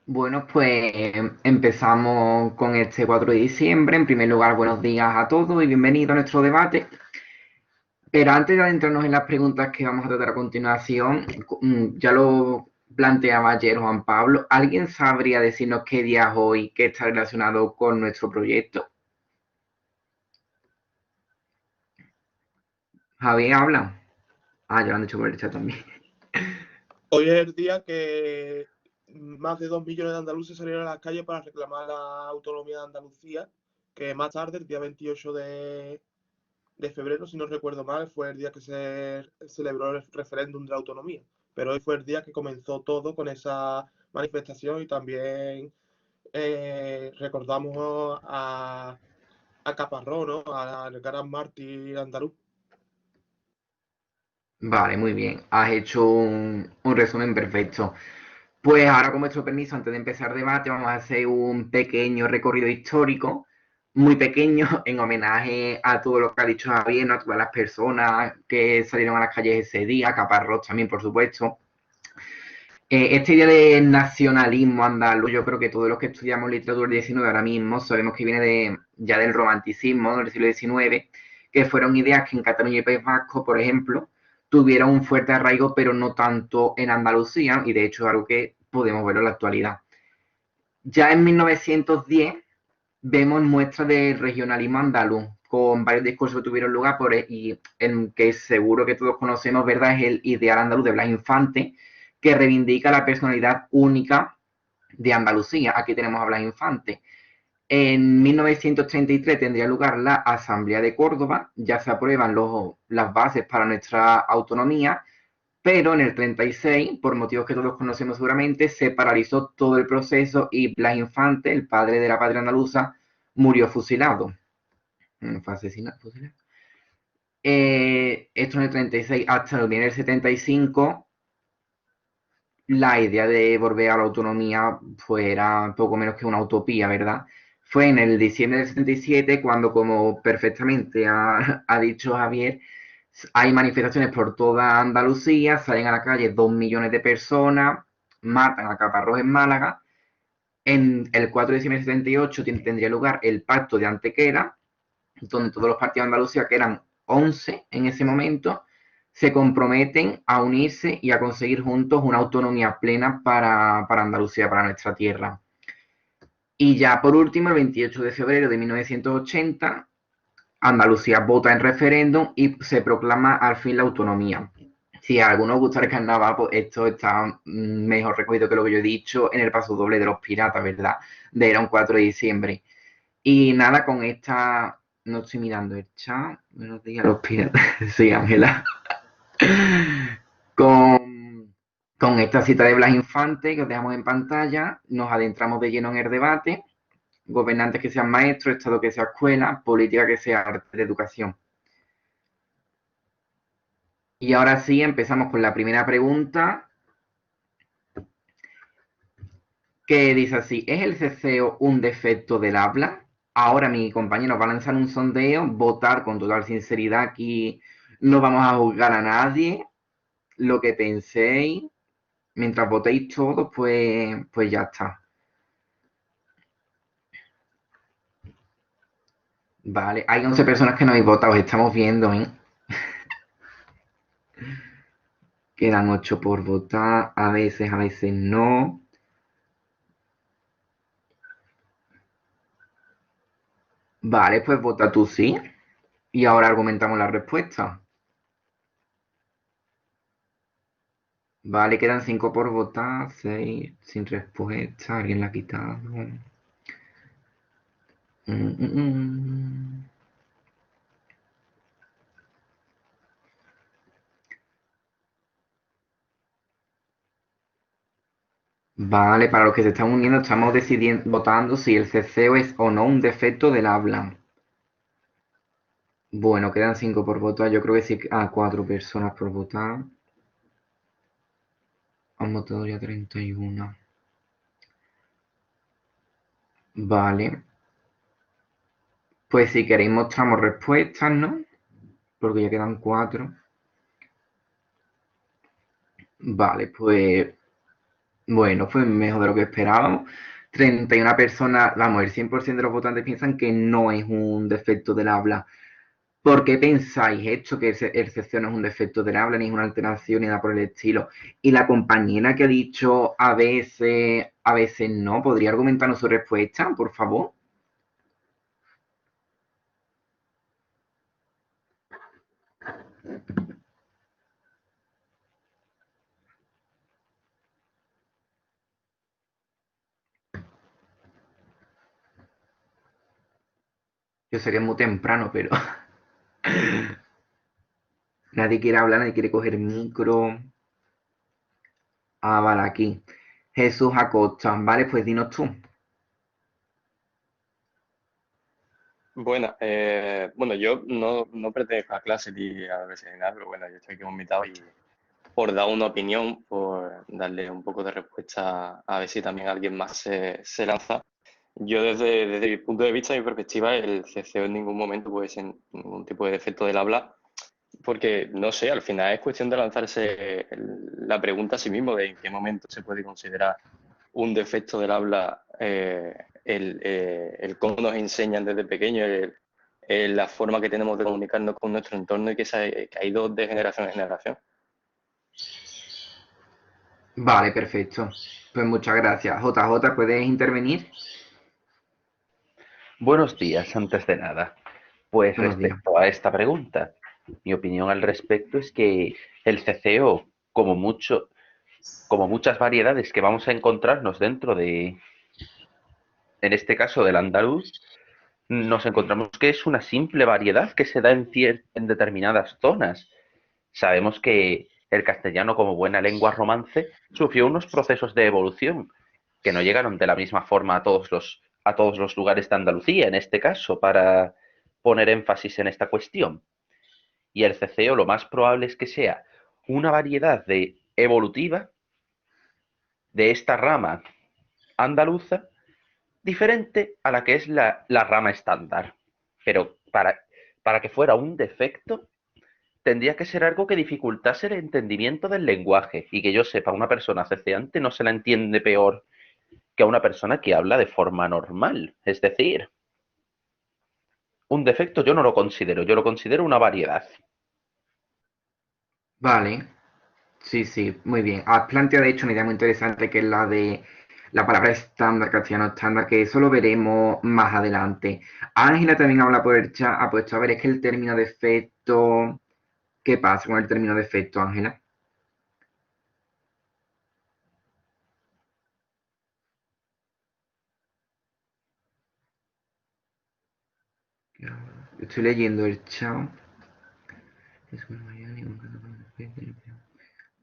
Bueno, pues empezamos con este 4 de diciembre. En primer lugar, buenos días a todos y bienvenidos a nuestro debate. Pero antes de adentrarnos en las preguntas que vamos a tratar a continuación, ya lo planteaba ayer Juan Pablo, ¿alguien sabría decirnos qué día es hoy que está relacionado con nuestro proyecto? Javier, habla. Ah, ya lo han dicho por el chat también. Hoy es el día que más de 2 millones de andaluces salieron a las calles para reclamar la autonomía de Andalucía, que más tarde, el día 28 de febrero, si no recuerdo mal, fue el día que se celebró el referéndum de la autonomía. Pero hoy fue el día que comenzó todo con esa manifestación y también recordamos a Caparrós, ¿no? Al gran mártir andaluz. Vale, muy bien. Has hecho un resumen perfecto. Pues ahora, con vuestro permiso, antes de empezar el debate, vamos a hacer un pequeño recorrido histórico, muy pequeño, en homenaje a todo lo que ha dicho Javier, ¿no? A todas las personas que salieron a las calles ese día, Caparrós también, por supuesto. Este día de nacionalismo andaluz, yo creo que todos los que estudiamos literatura del XIX ahora mismo sabemos que viene ya del romanticismo, ¿no? Del siglo XIX, que fueron ideas que en Cataluña y País Vasco, por ejemplo, tuvieron un fuerte arraigo, pero no tanto en Andalucía, y de hecho es algo que podemos ver en la actualidad. Ya en 1910 vemos muestras de regionalismo andaluz, con varios discursos que tuvieron lugar y el que seguro que todos conocemos, ¿verdad? Es el ideal andaluz de Blas Infante, que reivindica la personalidad única de Andalucía. Aquí tenemos a Blas Infante. En 1933 tendría lugar la Asamblea de Córdoba, ya se aprueban las bases para nuestra autonomía, pero en el 36, por motivos que todos conocemos seguramente, se paralizó todo el proceso y Blas Infante, el padre de la patria andaluza, murió fusilado. Fue asesinado, fusilado. Esto en el 36 hasta el 75, la idea de volver a la autonomía pues era poco menos que una utopía, ¿verdad? Fue en el diciembre del 77 cuando, como perfectamente ha dicho Javier, hay manifestaciones por toda Andalucía, salen a la calle 2 millones de personas, matan a Caparrós en Málaga. En el 4 de diciembre del 78 tendría lugar el pacto de Antequera, donde todos los partidos de Andalucía, que eran 11 en ese momento, se comprometen a unirse y a conseguir juntos una autonomía plena para Andalucía, para nuestra tierra. Y ya por último, el 28 de febrero de 1980, Andalucía vota en referéndum y se proclama al fin la autonomía. Si a algunos gusta el carnaval, pues esto está mejor recogido que lo que yo he dicho en el paso doble de los piratas, ¿verdad? Era un 4 de diciembre. Y nada, con esta. No estoy mirando el chat. Buenos días, los piratas. Sí, Ángela. Con, con esta cita de Blas Infante que os dejamos en pantalla, nos adentramos de lleno en el debate. Gobernantes que sean maestros, Estado que sea escuela, política que sea arte de educación. Y ahora sí, empezamos con la primera pregunta, que dice así: ¿es el ceceo un defecto del habla? Ahora mi compañero va a lanzar un sondeo, votar con total sinceridad. Aquí no vamos a juzgar a nadie, lo que penséis, mientras votéis todos, pues ya está. Vale, hay 11 personas que no habéis votado, os estamos viendo, ¿eh? Quedan 8 por votar, a veces no. Vale, pues vota tú sí. Y ahora argumentamos la respuesta. Vale, quedan 5 por votar, 6 sin respuesta, alguien la ha quitado. Mm, mm, mm. Vale, para los que se están uniendo, estamos decidiendo, votando si el ceceo es o no un defecto del habla. Bueno, quedan 5 por votar. Yo creo que sí, a 4 personas por votar. Han votado ya 31. Vale. Pues si queréis mostramos respuestas, ¿no? Porque ya quedan 4. Vale, pues bueno, fue mejor de lo que esperábamos. 31 personas, vamos, el 100% de los votantes piensan que no es un defecto del habla. ¿Por qué pensáis esto? Que el ceseo no es un defecto del habla, ni es una alteración, ni nada por el estilo. Y la compañera que ha dicho a veces no, ¿podría argumentarnos su respuesta, por favor? Yo sé que es muy temprano, pero nadie quiere hablar, nadie quiere coger micro. Ah, vale, aquí. Jesús Acosta, vale, pues dinos tú. Bueno, yo no pertenezco a clase ni a la universidad ni nada, pero bueno, yo estoy aquí invitado y por dar una opinión, por darle un poco de respuesta a ver si también alguien más se lanza. Yo desde mi punto de vista, mi perspectiva, el CCO en ningún momento puede ser ningún tipo de defecto del habla, porque no sé, al final es cuestión de lanzarse la pregunta a sí mismo de en qué momento se puede considerar un defecto del habla el cómo nos enseñan desde pequeños, la forma que tenemos de comunicarnos con nuestro entorno y que ha ido de generación en generación. Vale, perfecto. Pues muchas gracias. JJ, ¿puedes intervenir? Buenos días, antes de nada. Pues Buenos días. respecto a esta pregunta, mi opinión al respecto es que el CCO, como muchas variedades que vamos a encontrarnos dentro de, en este caso del andaluz, nos encontramos que es una simple variedad que se da en determinadas zonas. Sabemos que el castellano, como buena lengua romance, sufrió unos procesos de evolución que no llegaron de la misma forma a todos los lugares de Andalucía, en este caso, para poner énfasis en esta cuestión. Y el ceceo lo más probable es que sea una variedad de evolutiva de esta rama andaluza diferente a la que es la rama estándar. Pero para que fuera un defecto, tendría que ser algo que dificultase el entendimiento del lenguaje y que yo sepa, una persona ceceante no se la entiende peor que a una persona que habla de forma normal. Es decir, un defecto yo no lo considero, yo lo considero una variedad. Vale. Sí, sí, muy bien. Has planteado de hecho una idea muy interesante que es la de la palabra estándar, castellano estándar, que eso lo veremos más adelante. Ángela también habla por el chat, ha puesto, a ver, es que el término defecto, ¿qué pasa con el término defecto, Ángela? Estoy leyendo el chat.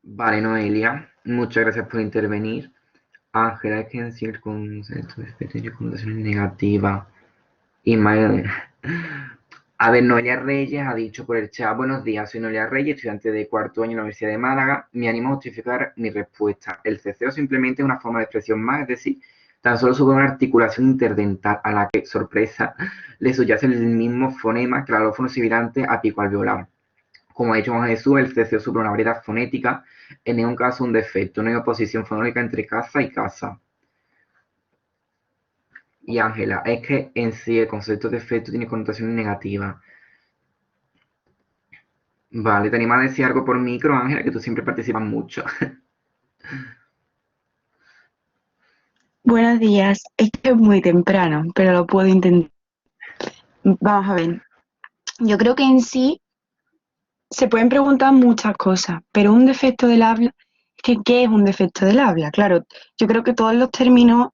Vale, Noelia, muchas gracias por intervenir. Ángela, es que en sí el concepto de defecto tiene connotaciones negativas. Y a ver, Noelia Reyes ha dicho por el chat, buenos días, soy Noelia Reyes, estudiante de cuarto año en la Universidad de Málaga. Me animo a justificar mi respuesta. El ceceo simplemente es una forma de expresión más, es decir, tan solo supone una articulación interdental a la que, sorpresa, le subyace el mismo fonema que el alófono sibilante a pico alveolar. Como ha dicho Juan Jesús, el ceceo supone una variedad fonética, en ningún caso un defecto, no hay oposición fonónica entre casa y casa. Y Ángela, es que en sí el concepto de defecto tiene connotación negativa. Vale, ¿te animas a decir algo por micro, Ángela? Que tú siempre participas mucho. Buenos días, es que es muy temprano, pero lo puedo intentar. Vamos a ver, yo creo que en sí se pueden preguntar muchas cosas, pero un defecto del habla, es que ¿qué es un defecto del habla? Claro, yo creo que todos los términos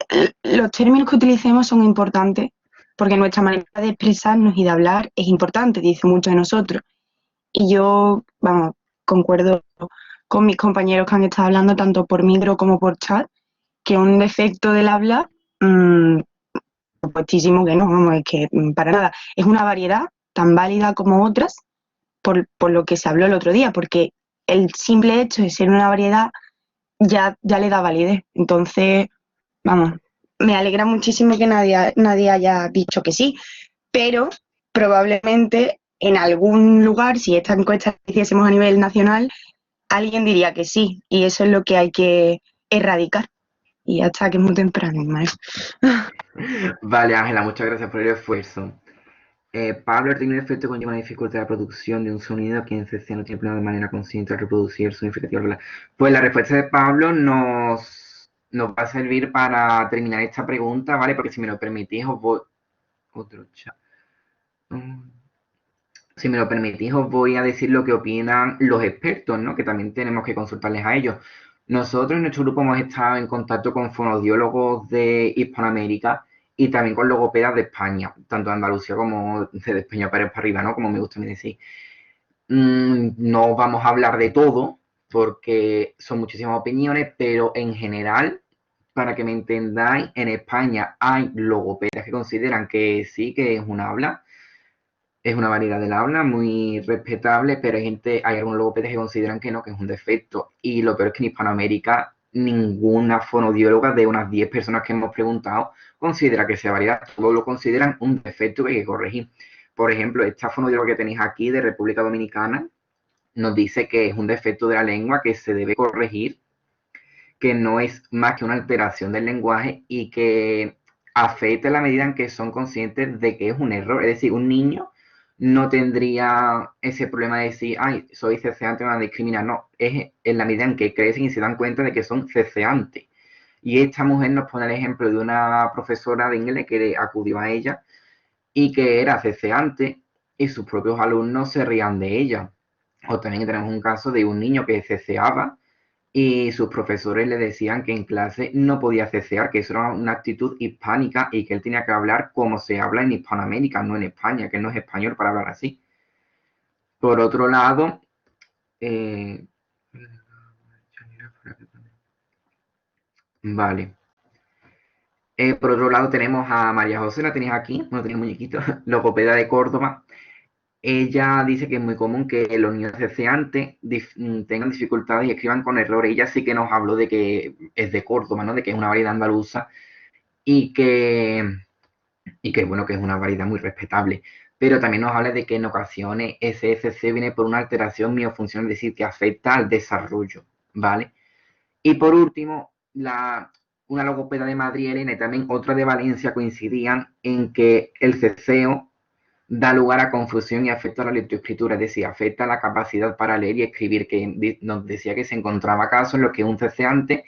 que utilicemos son importantes, porque nuestra manera de expresarnos y de hablar es importante, dice mucho de nosotros. Y yo, vamos, concuerdo con mis compañeros que han estado hablando tanto por micro como por chat, que un defecto del habla, supuestísimo que no, vamos, es que para nada. Es una variedad tan válida como otras por lo que se habló el otro día, porque el simple hecho de ser una variedad ya le da validez. Entonces, vamos, me alegra muchísimo que nadie haya dicho que sí, pero probablemente en algún lugar, si esta encuesta la hiciésemos a nivel nacional, alguien diría que sí, y eso es lo que hay que erradicar. Y ya está, que es muy temprano, hermano. Vale, Ángela, muchas gracias por el esfuerzo. Pablo, el tecnico efecto conlleva una dificultad de la producción de un sonido que en CC no tiene planeado de manera consciente al reproducir el significativo. Pues la respuesta de Pablo nos va a servir para terminar esta pregunta, ¿vale? Porque si me lo permitís, os voy... Otro chat. Si me lo permitís, os voy a decir lo que opinan los expertos, ¿no? Que también tenemos que consultarles a ellos. Nosotros en nuestro grupo hemos estado en contacto con fonodiólogos de Hispanoamérica y también con logopedas de España, tanto de Andalucía como de España para arriba, ¿no? Como me gusta a mí decir. No vamos a hablar de todo porque son muchísimas opiniones, pero en general, para que me entendáis, en España hay logopedas que consideran que sí, que es un habla. Es una variedad del habla muy respetable, pero hay algunos logopedas que consideran que no, que es un defecto. Y lo peor es que en Hispanoamérica ninguna fonodióloga de unas 10 personas que hemos preguntado considera que sea variedad. Todos lo consideran un defecto que hay que corregir. Por ejemplo, esta fonodióloga que tenéis aquí de República Dominicana nos dice que es un defecto de la lengua que se debe corregir, que no es más que una alteración del lenguaje y que afecta en la medida en que son conscientes de que es un error. Es decir, un niño no tendría ese problema de decir, ay, soy ceceante, me van a discriminar. No, es en la medida en que crecen y se dan cuenta de que son ceceantes. Y esta mujer nos pone el ejemplo de una profesora de inglés que acudió a ella y que era ceceante y sus propios alumnos se rían de ella. O también tenemos un caso de un niño que ceceaba y sus profesores le decían que en clase no podía cecear, que eso era una actitud hispánica y que él tenía que hablar como se habla en Hispanoamérica, no en España, que él no es español para hablar así. Por otro lado, vale. Por otro lado tenemos a María José, la tenéis aquí, no tenéis muñequito, logopeda de Córdoba. Ella dice que es muy común que los niños ceceantes tengan dificultades y escriban con errores. Ella sí que nos habló de que es de Córdoba, ¿no? De que es una variedad andaluza y que bueno, que es una variedad muy respetable. Pero también nos habla de que en ocasiones SFC viene por una alteración miofuncional, es decir, que afecta al desarrollo, ¿vale? Y por último, una logopeda de Madrid, Elena, y también otra de Valencia coincidían en que el ceceo da lugar a confusión y afecta a la lectoescritura, es decir, afecta a la capacidad para leer y escribir, que nos decía que se encontraba casos en los que un ceceante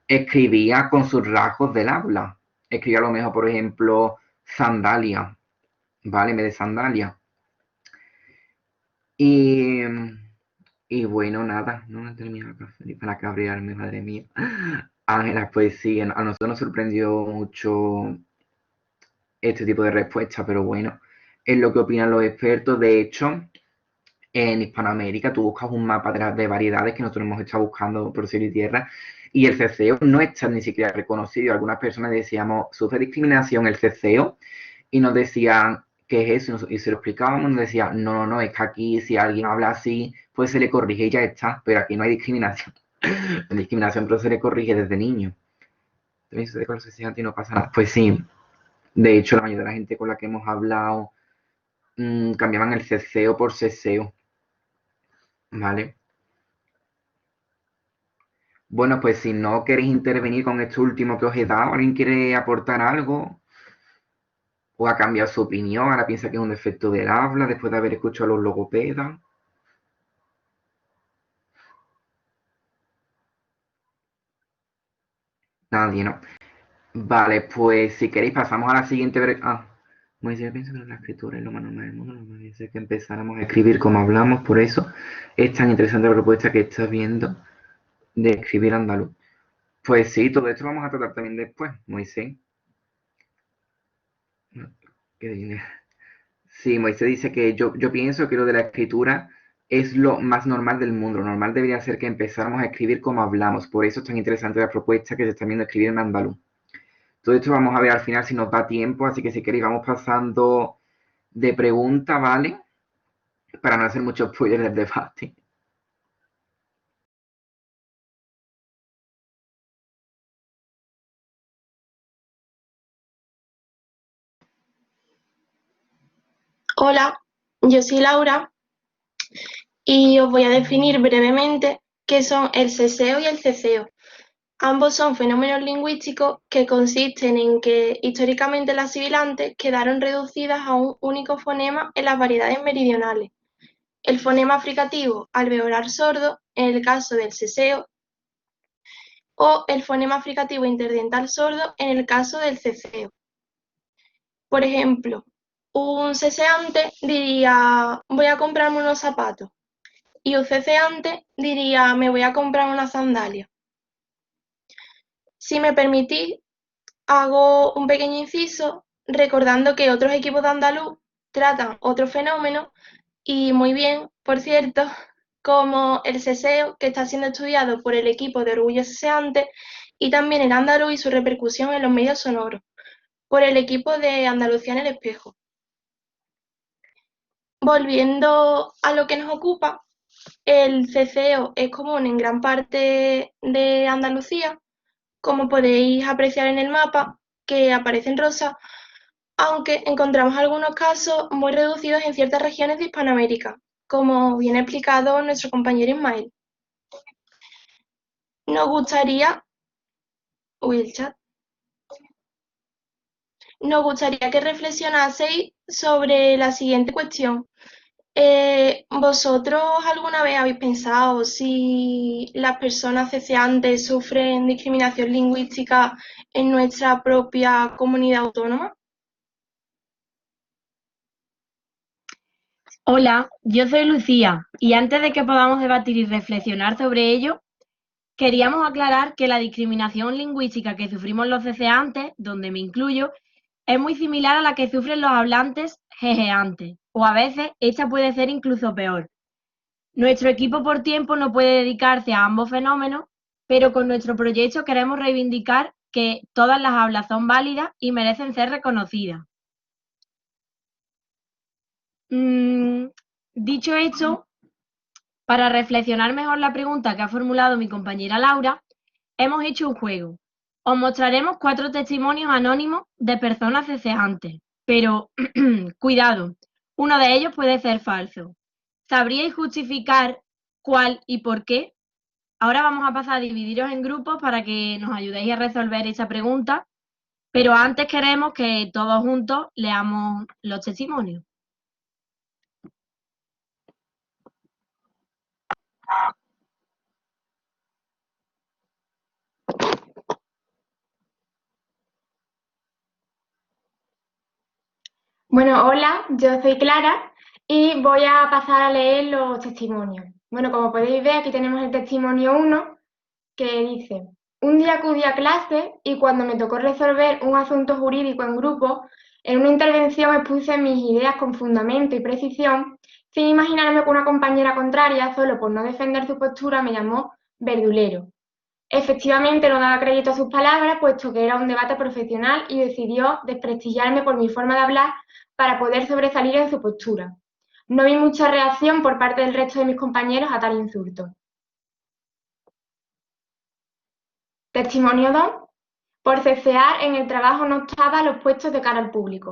escribía con sus rasgos del habla. Escribía a lo mejor, por ejemplo, sandalia, ¿vale? En vez de sandalia. Y bueno, nada, no he terminado para cabrearme, madre mía. Ángela, pues sí, a nosotros nos sorprendió mucho este tipo de respuesta, pero bueno, es lo que opinan los expertos. De hecho, en Hispanoamérica tú buscas un mapa de variedades que nosotros hemos estado buscando por cielo y tierra y el ceceo no está ni siquiera reconocido. Algunas personas decíamos, sufre discriminación el ceceo y nos decían, ¿qué es eso? Y se lo explicábamos, nos decían, no, es que aquí si alguien habla así, pues se le corrige y ya está, pero aquí no hay discriminación. La discriminación pero se le corrige desde niño. También se con y no pasa nada. Pues sí, de hecho la mayoría de la gente con la que hemos hablado cambiaban el ceceo por ceseo. ¿Vale? Bueno, pues si no queréis intervenir con esto último que os he dado, ¿alguien quiere aportar algo? ¿O ha cambiado su opinión? Ahora piensa que es un defecto del habla después de haber escuchado a los logopedas. Nadie, ¿no? Vale, pues si queréis pasamos a la siguiente... Moisés piensa que la escritura es lo más normal del mundo. Nos dice que empezáramos a escribir como hablamos, por eso es tan interesante la propuesta que estás viendo de escribir andaluz. Pues sí, todo esto lo vamos a tratar también después, Moisés. Sí, Moisés dice que yo pienso que lo de la escritura es lo más normal del mundo. Lo normal debería ser que empezáramos a escribir como hablamos. Por eso es tan interesante la propuesta que se está viendo escribir en andaluz. Todo esto vamos a ver al final si nos da tiempo, así que si queréis vamos pasando de pregunta, ¿vale? Para no hacer mucho spoiler del debate. Hola, yo soy Laura y os voy a definir brevemente qué son el seseo y el ceceo. Ambos son fenómenos lingüísticos que consisten en que históricamente las sibilantes quedaron reducidas a un único fonema en las variedades meridionales. El fonema fricativo alveolar sordo en el caso del seseo o el fonema fricativo interdental sordo en el caso del ceceo. Por ejemplo, un ceseante diría voy a comprarme unos zapatos. Y un ceceante diría, me voy a comprar una sandalia. Si me permitís, hago un pequeño inciso recordando que otros equipos de andaluz tratan otros fenómenos y muy bien, por cierto, como el seseo, que está siendo estudiado por el equipo de Orgullo Ceseante, y también el andaluz y su repercusión en los medios sonoros, por el equipo de Andalucía en el Espejo. Volviendo a lo que nos ocupa, el ceceo es común en gran parte de Andalucía, como podéis apreciar en el mapa, que aparece en rosa, aunque encontramos algunos casos muy reducidos en ciertas regiones de Hispanoamérica, como bien ha explicado nuestro compañero Ismael. Nos gustaría, el chat. Nos gustaría que reflexionaseis sobre la siguiente cuestión. ¿Vosotros alguna vez habéis pensado si las personas ceceantes sufren discriminación lingüística en nuestra propia comunidad autónoma? Hola, yo soy Lucía y antes de que podamos debatir y reflexionar sobre ello, queríamos aclarar que la discriminación lingüística que sufrimos los ceceantes, donde me incluyo, es muy similar a la que sufren los hablantes jejeantes, o a veces esta puede ser incluso peor. Nuestro equipo por tiempo no puede dedicarse a ambos fenómenos, pero con nuestro proyecto queremos reivindicar que todas las hablas son válidas y merecen ser reconocidas. Dicho esto, para reflexionar mejor la pregunta que ha formulado mi compañera Laura, hemos hecho un juego. Os mostraremos 4 testimonios anónimos de personas ceceantes, pero cuidado, uno de ellos puede ser falso. ¿Sabríais justificar cuál y por qué? Ahora vamos a pasar a dividiros en grupos para que nos ayudéis a resolver esa pregunta, pero antes queremos que todos juntos leamos los testimonios. Bueno, hola, yo soy Clara y voy a pasar a leer los testimonios. Bueno, como podéis ver, aquí tenemos el testimonio 1 que dice: un día acudí a clase y cuando me tocó resolver un asunto jurídico en grupo, en una intervención expuse mis ideas con fundamento y precisión, sin imaginarme que una compañera contraria, solo por no defender su postura, me llamó verdulero. Efectivamente, no daba crédito a sus palabras, puesto que era un debate profesional, y decidió desprestigiarme por mi forma de hablar para poder sobresalir en su postura. No vi mucha reacción por parte del resto de mis compañeros a tal insulto. Testimonio 2. Por cecear en el trabajo no estaba a los puestos de cara al público.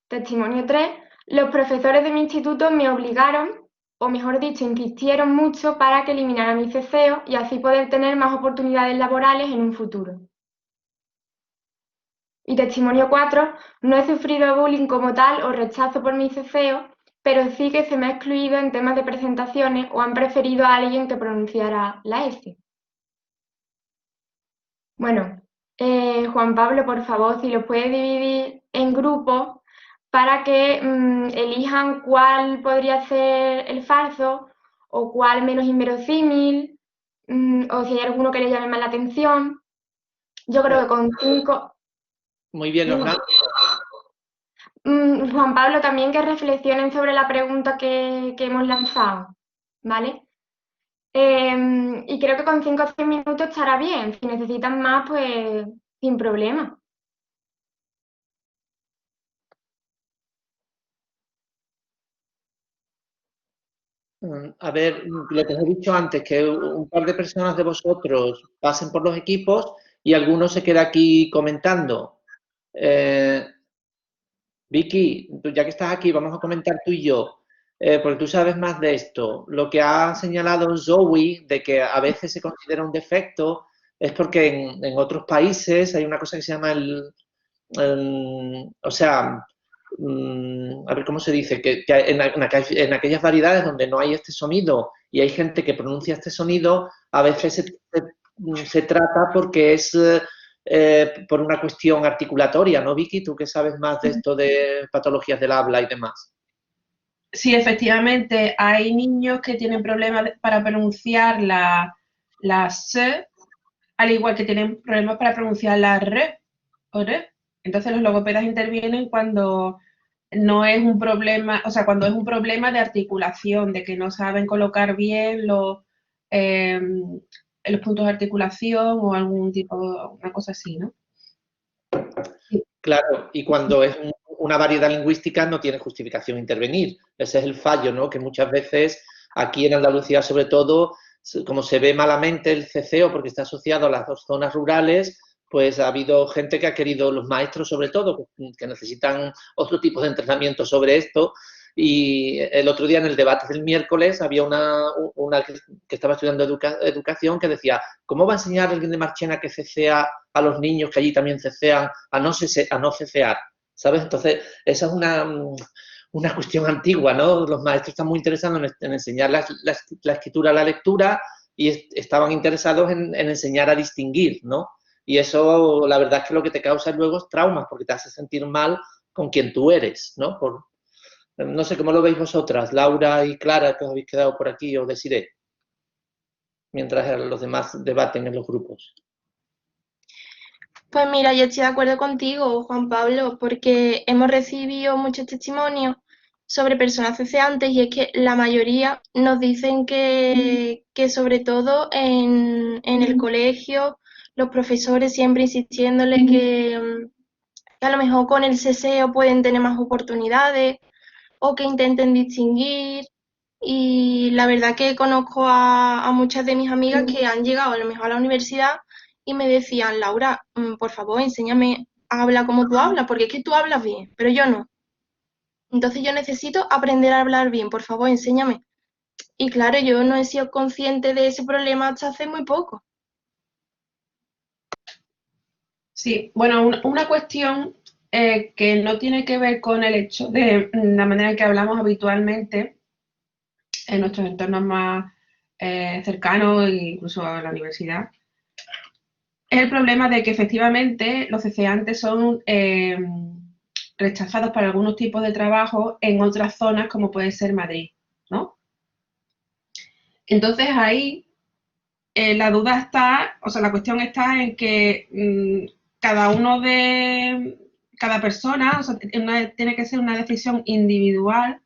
Testimonio 3. Los profesores de mi instituto me obligaron, o mejor dicho, insistieron mucho para que eliminara mi ceseo y así poder tener más oportunidades laborales en un futuro. Y testimonio 4. No he sufrido bullying como tal o rechazo por mi ceseo, pero sí que se me ha excluido en temas de presentaciones o han preferido a alguien que pronunciara la S. Bueno, Juan Pablo, por favor, si los puedes dividir en grupos para que elijan cuál podría ser el falso o cuál menos inverosímil, o si hay alguno que le llame más la atención. Yo creo que con 5... Muy bien, Dime. Hernán. Juan Pablo, también que reflexionen sobre la pregunta que hemos lanzado, ¿vale? Y creo que con 5 o 6 minutos estará bien. Si necesitan más, pues sin problema. A ver, lo que os he dicho antes, que un par de personas de vosotros pasen por los equipos y alguno se queda aquí comentando. Vicky, ya que estás aquí, vamos a comentar tú y yo, porque tú sabes más de esto. Lo que ha señalado Zoe de que a veces se considera un defecto es porque en otros países hay una cosa que se llama o sea, a ver cómo se dice, que en aquellas variedades donde no hay este sonido y hay gente que pronuncia este sonido, a veces se trata porque es por una cuestión articulatoria, ¿no, Vicky? Tú que sabes más de esto de patologías del habla y demás. Sí, efectivamente, hay niños que tienen problemas para pronunciar la S, al igual que tienen problemas para pronunciar la R o R. Entonces los logopedas intervienen cuando no es un problema, o sea, cuando es un problema de articulación, de que no saben colocar bien los puntos de articulación o algún tipo, una cosa así, ¿no? Claro, y cuando es una variedad lingüística no tiene justificación intervenir. Ese es el fallo, ¿no? Que muchas veces aquí en Andalucía, sobre todo, como se ve malamente el ceceo porque está asociado a las dos zonas rurales, pues ha habido gente que ha querido, los maestros sobre todo, que necesitan otro tipo de entrenamiento sobre esto. Y el otro día en el debate del miércoles había una que estaba estudiando educación que decía, ¿cómo va a enseñar alguien de Marchena que cecea a los niños que allí también cecean a no cecear? ¿Sabes? Entonces, esa es una cuestión antigua, ¿no? Los maestros están muy interesados en enseñar la escritura, la lectura y estaban interesados en enseñar a distinguir, ¿no? Y eso, la verdad es que lo que te causa luego es traumas, porque te hace sentir mal con quien tú eres, ¿no? No sé cómo lo veis vosotras, Laura y Clara, que os habéis quedado por aquí, os deciré, mientras los demás debaten en los grupos. Pues mira, yo estoy de acuerdo contigo, Juan Pablo, porque hemos recibido muchos testimonios sobre personas ceceantes y es que la mayoría nos dicen que sobre todo en el colegio, los profesores siempre insistiéndole que a lo mejor con el ceseo pueden tener más oportunidades o que intenten distinguir. Y la verdad que conozco a muchas de mis amigas que han llegado a lo mejor a la universidad y me decían, Laura, por favor, enséñame a hablar como tú hablas, porque es que tú hablas bien, pero yo no. Entonces yo necesito aprender a hablar bien, por favor, enséñame. Y claro, yo no he sido consciente de ese problema hasta hace muy poco. Sí, bueno, una cuestión que no tiene que ver con el hecho de la manera en que hablamos habitualmente en nuestros entornos más cercanos e incluso a la universidad, es el problema de que efectivamente los ceceantes son rechazados para algunos tipos de trabajo en otras zonas como puede ser Madrid, ¿no? Entonces ahí la duda está, o sea, la cuestión está en que cada persona, o sea, tiene que ser una decisión individual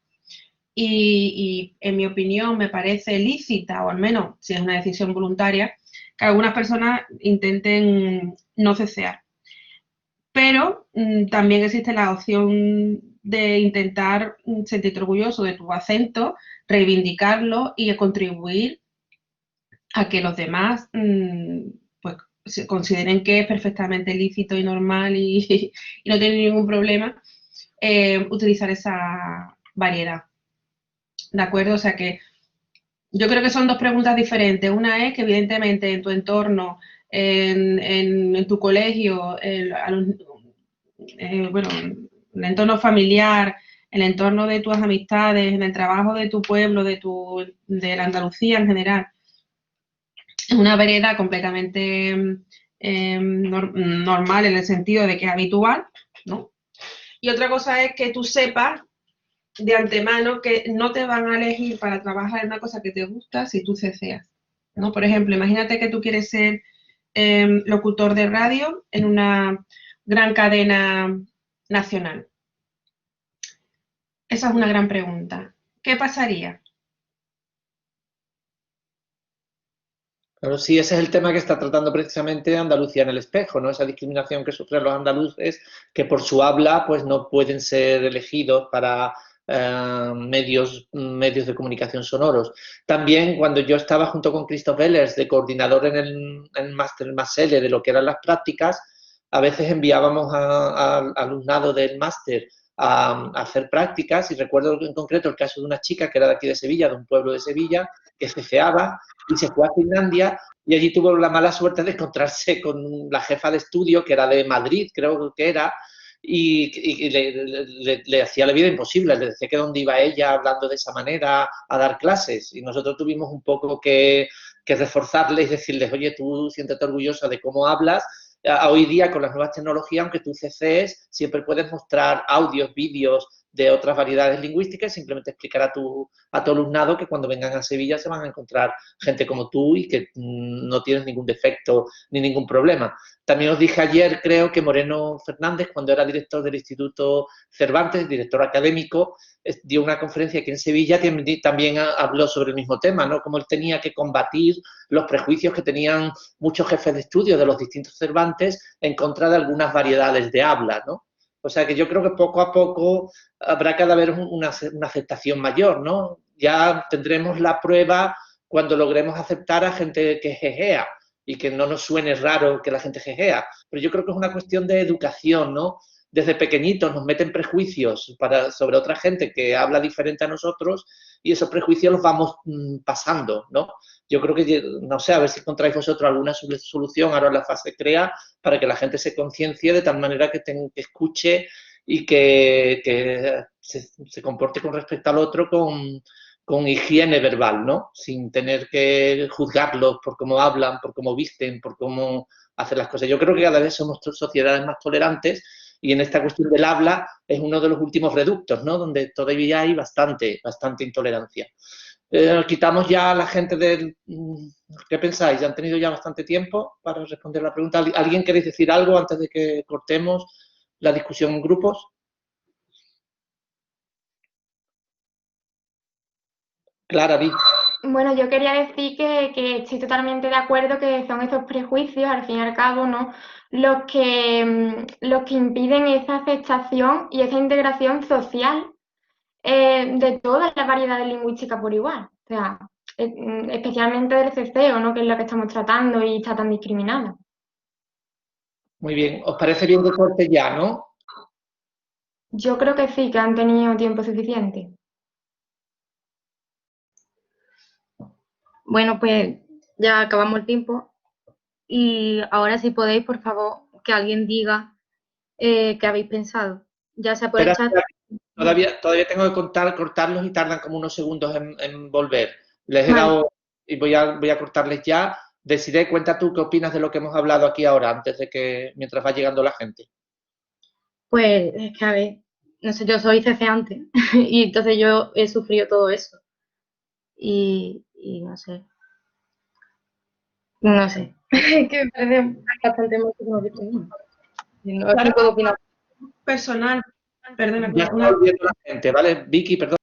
y en mi opinión me parece lícita, o al menos si es una decisión voluntaria, que algunas personas intenten no cecear. Pero también existe la opción de intentar sentirte orgulloso de tu acento, reivindicarlo y contribuir a que los demás pues se consideren que es perfectamente lícito y normal y no tienen ningún problema utilizar esa variedad. ¿De acuerdo? O sea que yo creo que son dos preguntas diferentes. Una es que evidentemente en tu entorno, en tu colegio, bueno, en el entorno familiar, en el entorno de tus amistades, en el trabajo de tu pueblo, de la Andalucía en general, es una variedad completamente normal en el sentido de que es habitual, ¿no? Y otra cosa es que tú sepas de antemano que no te van a elegir para trabajar en una cosa que te gusta si tú ceceas, ¿no? Por ejemplo, imagínate que tú quieres ser locutor de radio en una gran cadena nacional. Esa es una gran pregunta. ¿Qué pasaría? Claro, sí, ese es el tema que está tratando precisamente Andalucía en el espejo, ¿no? Esa discriminación que sufren los andaluces, que por su habla pues no pueden ser elegidos para medios de comunicación sonoros. También cuando yo estaba junto con Christoph Ehlers de coordinador en el máster MASL de lo que eran las prácticas, a veces enviábamos al alumnado del máster a hacer prácticas, y recuerdo en concreto el caso de una chica que era de aquí de Sevilla, de un pueblo de Sevilla, que ceceaba y se fue a Finlandia, y allí tuvo la mala suerte de encontrarse con la jefa de estudio, que era de Madrid, creo que era, y le hacía la vida imposible, le decía que dónde iba ella hablando de esa manera a dar clases, y nosotros tuvimos un poco que reforzarle y decirles, oye, tú siéntete orgullosa de cómo hablas. Hoy día con las nuevas tecnologías, aunque tú CCs, siempre puedes mostrar audios, vídeos de otras variedades lingüísticas, simplemente explicar a tu alumnado que cuando vengan a Sevilla se van a encontrar gente como tú y que no tienes ningún defecto ni ningún problema. También os dije ayer, creo, que Moreno Fernández, cuando era director del Instituto Cervantes, director académico, dio una conferencia aquí en Sevilla, también habló sobre el mismo tema, ¿no? Cómo él tenía que combatir los prejuicios que tenían muchos jefes de estudio de los distintos Cervantes en contra de algunas variedades de habla, ¿no? O sea que yo creo que poco a poco habrá cada vez una aceptación mayor, ¿no? Ya tendremos la prueba cuando logremos aceptar a gente que jejea y que no nos suene raro que la gente jejea. Pero yo creo que es una cuestión de educación, ¿no? Desde pequeñitos nos meten prejuicios sobre otra gente que habla diferente a nosotros, y esos prejuicios los vamos pasando, ¿no? Yo creo que, no sé, a ver si encontráis vosotros alguna solución ahora en la fase CREA para que la gente se conciencie de tal manera que escuche y que se comporte con respecto al otro con higiene verbal, ¿no? Sin tener que juzgarlos por cómo hablan, por cómo visten, por cómo hacen las cosas. Yo creo que cada vez somos sociedades más tolerantes, y en esta cuestión del habla es uno de los últimos reductos, ¿no? Donde todavía hay bastante intolerancia. Quitamos ya a la gente del... ¿Qué pensáis? ¿Ya han tenido ya bastante tiempo para responder la pregunta? ¿Alguien queréis decir algo antes de que cortemos la discusión en grupos? Clara, di. Bueno, yo quería decir que estoy totalmente de acuerdo que son esos prejuicios, al fin y al cabo, ¿no? Los que impiden esa aceptación y esa integración social de todas las variedades lingüísticas por igual. O sea, especialmente del ceceo, ¿no? Que es lo que estamos tratando y está tan discriminada. Muy bien. ¿Os parece bien que corte ya, no? Yo creo que sí, que han tenido tiempo suficiente. Bueno, pues ya acabamos el tiempo y ahora si podéis, por favor, que alguien diga qué habéis pensado, ya sea por el chat. Todavía tengo que cortarlos y tardan como unos segundos en volver. Les he dado y voy a cortarles ya. Desiree, cuenta tú qué opinas de lo que hemos hablado aquí ahora, mientras va llegando la gente. Pues es que, a ver, no sé, yo soy ceceante y entonces yo he sufrido todo eso. Y no sé. No sé. Que me parece bastante más que no he visto nunca. No sé si puedo opinar. Personal, perdona. Ya está volviendo la gente, ¿vale? Vicky, perdón.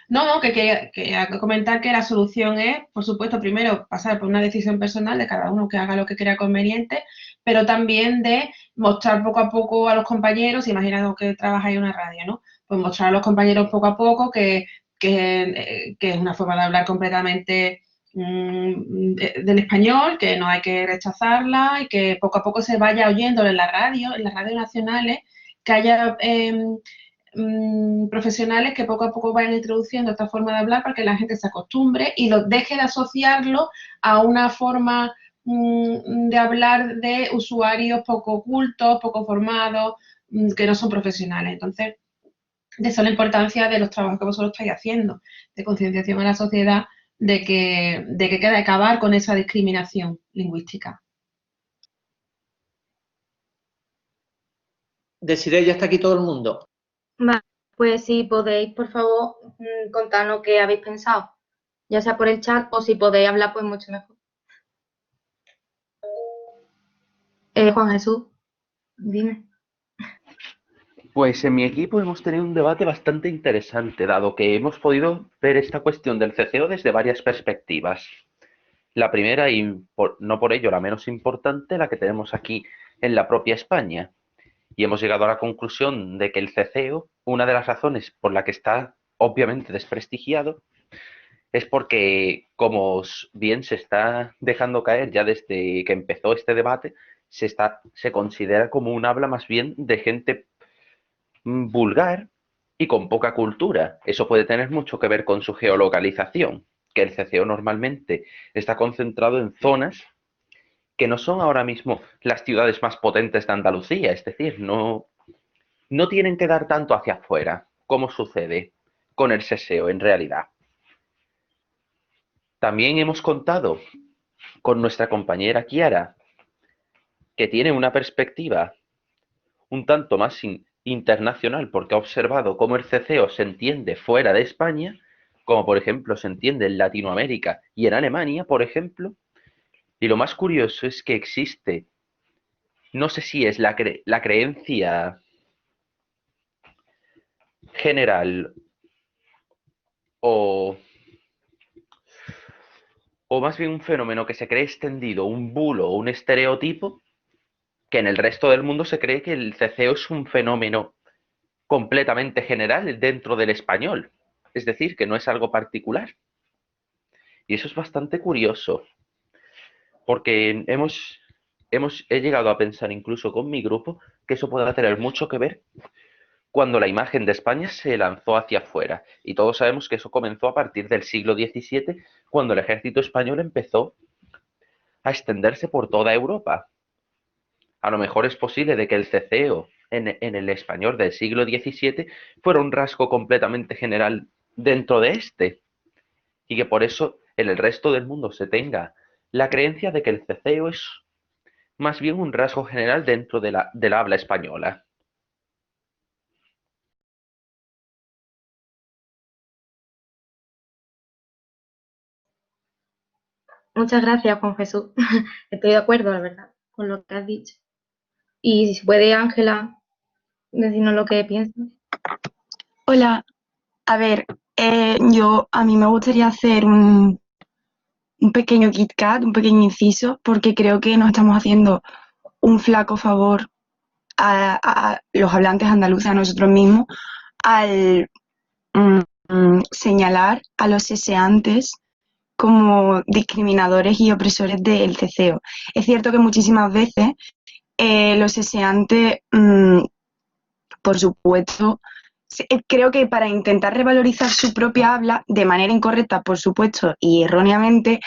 No, que quería comentar que la solución es, por supuesto, primero pasar por una decisión personal de cada uno que haga lo que crea conveniente, pero también de mostrar poco a poco a los compañeros, imaginando que trabajáis en una radio, ¿no? Pues mostrar a los compañeros poco a poco que es una forma de hablar completamente del español, que no hay que rechazarla y que poco a poco se vaya oyendo en las radios nacionales, que haya profesionales que poco a poco vayan introduciendo esta forma de hablar para que la gente se acostumbre y deje de asociarlo a una forma de hablar de usuarios poco cultos, poco formados, que no son profesionales. Entonces, de eso la importancia de los trabajos que vosotros estáis haciendo, de concienciación a la sociedad, de que queda de acabar con esa discriminación lingüística. Desiree, ya está aquí todo el mundo. Vale, pues si podéis, por favor, contarnos qué habéis pensado, ya sea por el chat o si podéis hablar, pues mucho mejor. Juan Jesús, dime. Pues en mi equipo hemos tenido un debate bastante interesante, dado que hemos podido ver esta cuestión del ceceo desde varias perspectivas. La primera, y no por ello la menos importante, la que tenemos aquí en la propia España. Y hemos llegado a la conclusión de que el ceceo, una de las razones por la que está obviamente desprestigiado, es porque, como bien se está dejando caer ya desde que empezó este debate, se considera como un habla más bien de gente vulgar y con poca cultura. Eso puede tener mucho que ver con su geolocalización, que el ceceo normalmente está concentrado en zonas que no son ahora mismo las ciudades más potentes de Andalucía, es decir, no tienen que dar tanto hacia afuera, como sucede con el seseo en realidad. También hemos contado con nuestra compañera Kiara, que tiene una perspectiva un tanto más internacional, porque ha observado cómo el ceceo se entiende fuera de España, como por ejemplo se entiende en Latinoamérica y en Alemania, por ejemplo. Y lo más curioso es que existe, no sé si es la creencia general o más bien un fenómeno que se cree extendido, un bulo o un estereotipo, que en el resto del mundo se cree que el ceceo es un fenómeno completamente general dentro del español. Es decir, que no es algo particular. Y eso es bastante curioso, porque he llegado a pensar incluso con mi grupo que eso puede tener mucho que ver cuando la imagen de España se lanzó hacia afuera. Y todos sabemos que eso comenzó a partir del siglo XVII, cuando el ejército español empezó a extenderse por toda Europa. A lo mejor es posible de que el ceceo en el español del siglo XVII fuera un rasgo completamente general dentro de este, y que por eso en el resto del mundo se tenga la creencia de que el ceceo es más bien un rasgo general dentro de la habla española. Muchas gracias, Juan Jesús. Estoy de acuerdo, la verdad, con lo que has dicho. Y si puede, Ángela, decirnos lo que piensas. Hola, a ver, a mí me gustaría hacer un pequeño Kit Kat, un pequeño inciso, porque creo que nos estamos haciendo un flaco favor a los hablantes andaluces, a nosotros mismos, al señalar a los seseantes como discriminadores y opresores del ceceo. Es cierto que muchísimas veces los seseantes, por supuesto, creo que para intentar revalorizar su propia habla, de manera incorrecta, por supuesto, y erróneamente,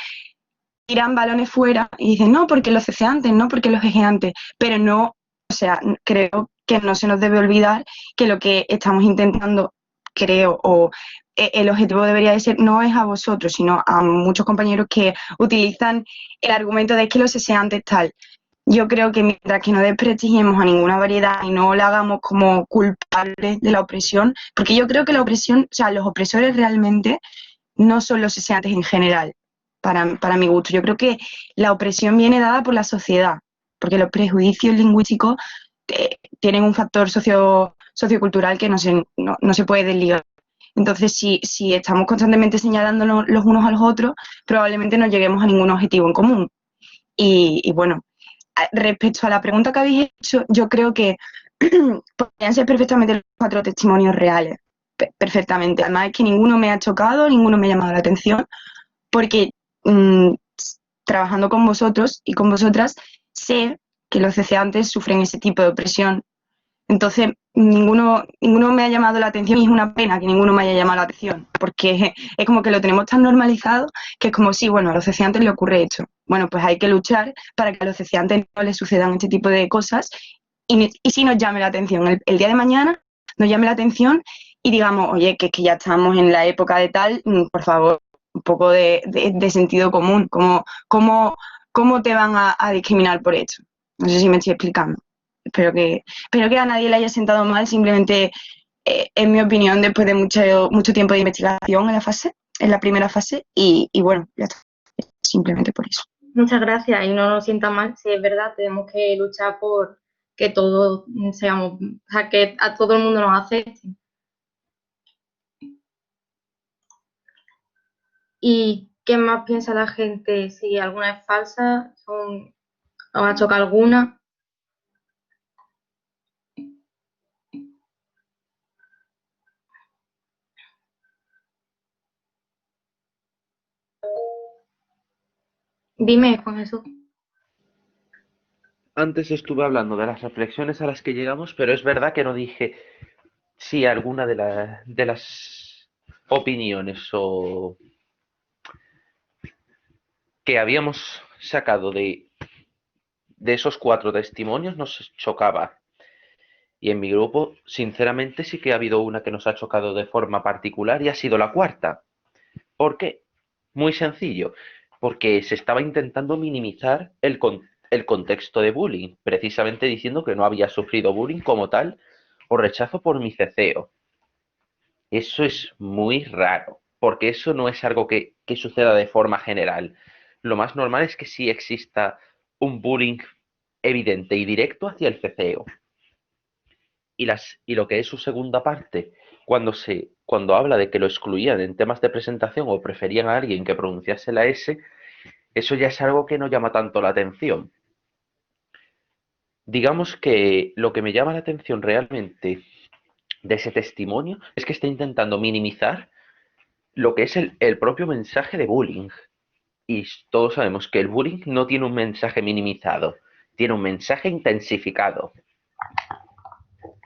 tiran balones fuera y dicen, no, porque los ceceantes, no, porque los ejeantes, pero no, o sea, creo que no se nos debe olvidar que lo que estamos intentando, creo, o el objetivo debería de ser, no es a vosotros, sino a muchos compañeros que utilizan el argumento de que los ceceantes tal. Yo creo que mientras que no desprestigiemos a ninguna variedad y no la hagamos como culpable de la opresión, porque yo creo que la opresión, o sea, los opresores realmente no son los seseantes en general, para mi gusto. Yo creo que la opresión viene dada por la sociedad, porque los prejuicios lingüísticos tienen un factor sociocultural que no se puede desligar. Entonces, si estamos constantemente señalándonos los unos a los otros, probablemente no lleguemos a ningún objetivo en común. Y bueno, respecto a la pregunta que habéis hecho, yo creo que podrían ser perfectamente los 4 testimonios reales, perfectamente. Además es que ninguno me ha chocado, ninguno me ha llamado la atención, porque trabajando con vosotros y con vosotras, sé que los ceceantes sufren ese tipo de opresión. Entonces, ninguno me ha llamado la atención y es una pena que ninguno me haya llamado la atención, porque es como que lo tenemos tan normalizado que es como, sí, bueno, a los ceceantes les ocurre esto. Bueno, pues hay que luchar para que a los ceceantes no les sucedan este tipo de cosas y sí nos llame la atención. El día de mañana nos llame la atención y digamos, oye, que ya estamos en la época de tal, por favor, un poco de sentido común. ¿Cómo te van a discriminar por esto? No sé si me estoy explicando. Espero que a nadie le haya sentado mal, simplemente, en mi opinión, después de mucho tiempo de investigación en la primera fase, y bueno, ya está, simplemente por eso. Muchas gracias y no nos sienta mal, si es verdad, tenemos que luchar por que todos seamos, o sea, que a todo el mundo nos acepten. Y ¿qué más piensa la gente? Si alguna es falsa, ¿os ha chocado alguna? Dime, Juan Jesús. Antes estuve hablando de las reflexiones a las que llegamos, pero es verdad que no dije si alguna de las opiniones o que habíamos sacado de esos 4 testimonios nos chocaba. Y en mi grupo, sinceramente, sí que ha habido una que nos ha chocado de forma particular y ha sido la cuarta. ¿Por qué? Muy sencillo, porque se estaba intentando minimizar el contexto de bullying, precisamente diciendo que no había sufrido bullying como tal o rechazo por mi ceceo. Eso es muy raro, porque eso no es algo que suceda de forma general. Lo más normal es que sí exista un bullying evidente y directo hacia el ceceo. Y lo que es su segunda parte, cuando habla de que lo excluían en temas de presentación o preferían a alguien que pronunciase la S, eso ya es algo que no llama tanto la atención. Digamos que lo que me llama la atención realmente de ese testimonio es que está intentando minimizar lo que es el propio mensaje de bullying. Y todos sabemos que el bullying no tiene un mensaje minimizado, tiene un mensaje intensificado.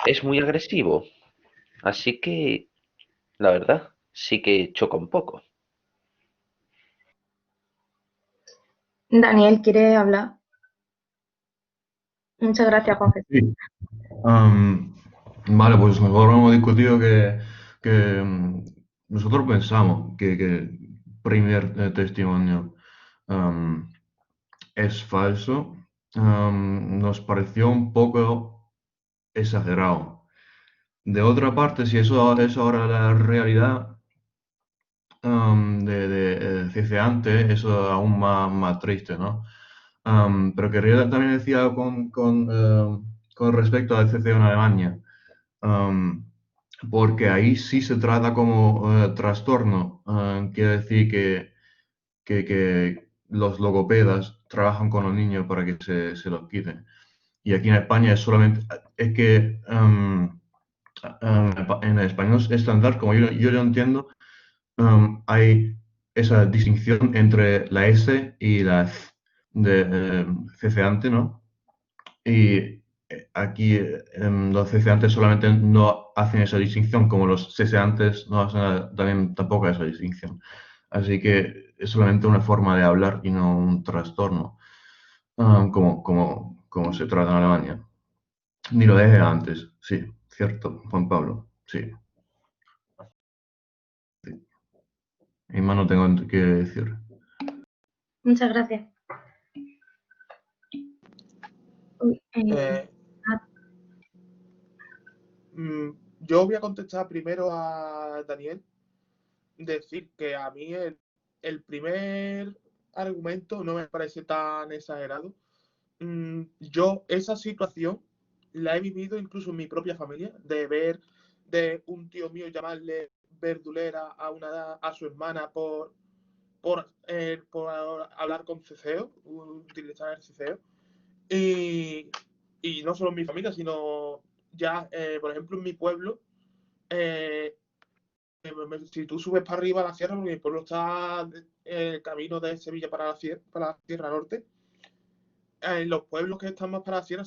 Es muy agresivo. Así que, la verdad, sí que choca un poco. Daniel, ¿quiere hablar? Muchas gracias, Juan Jesús. Sí. Vale, pues mejor hemos discutido que, nosotros pensamos que el primer testimonio es falso. Nos pareció un poco exagerado. De otra parte, si eso es ahora la realidad de ceceante, eso es aún más triste, ¿no? Pero querría también decir algo con respecto al CCO en Alemania, porque ahí sí se trata como trastorno. Quiere decir que los logopedas trabajan con los niños para que se los quiten. Y aquí en España es solamente, es que en el español estándar, como yo lo entiendo, hay esa distinción entre la S y la Z de ceceante, ¿no? Y aquí los ceceantes solamente no hacen esa distinción, como los ceseantes no hacen también tampoco esa distinción. Así que es solamente una forma de hablar y no un trastorno, como se trata en Alemania. Ni lo dije antes, sí, cierto, Juan Pablo, sí. Y más no tengo que decir. Muchas gracias. Uy, Yo voy a contestar primero a Daniel. Decir que a mí el primer argumento no me parece tan exagerado. Yo esa situación la he vivido incluso en mi propia familia, de ver de un tío mío llamarle verdulera a su hermana por hablar con ceceo, utilizar el ceceo. Y no solo en mi familia, sino ya, por ejemplo, en mi pueblo, si tú subes para arriba a la sierra, porque mi pueblo está en el camino de Sevilla para la Sierra Norte, en los pueblos que están más para la sierra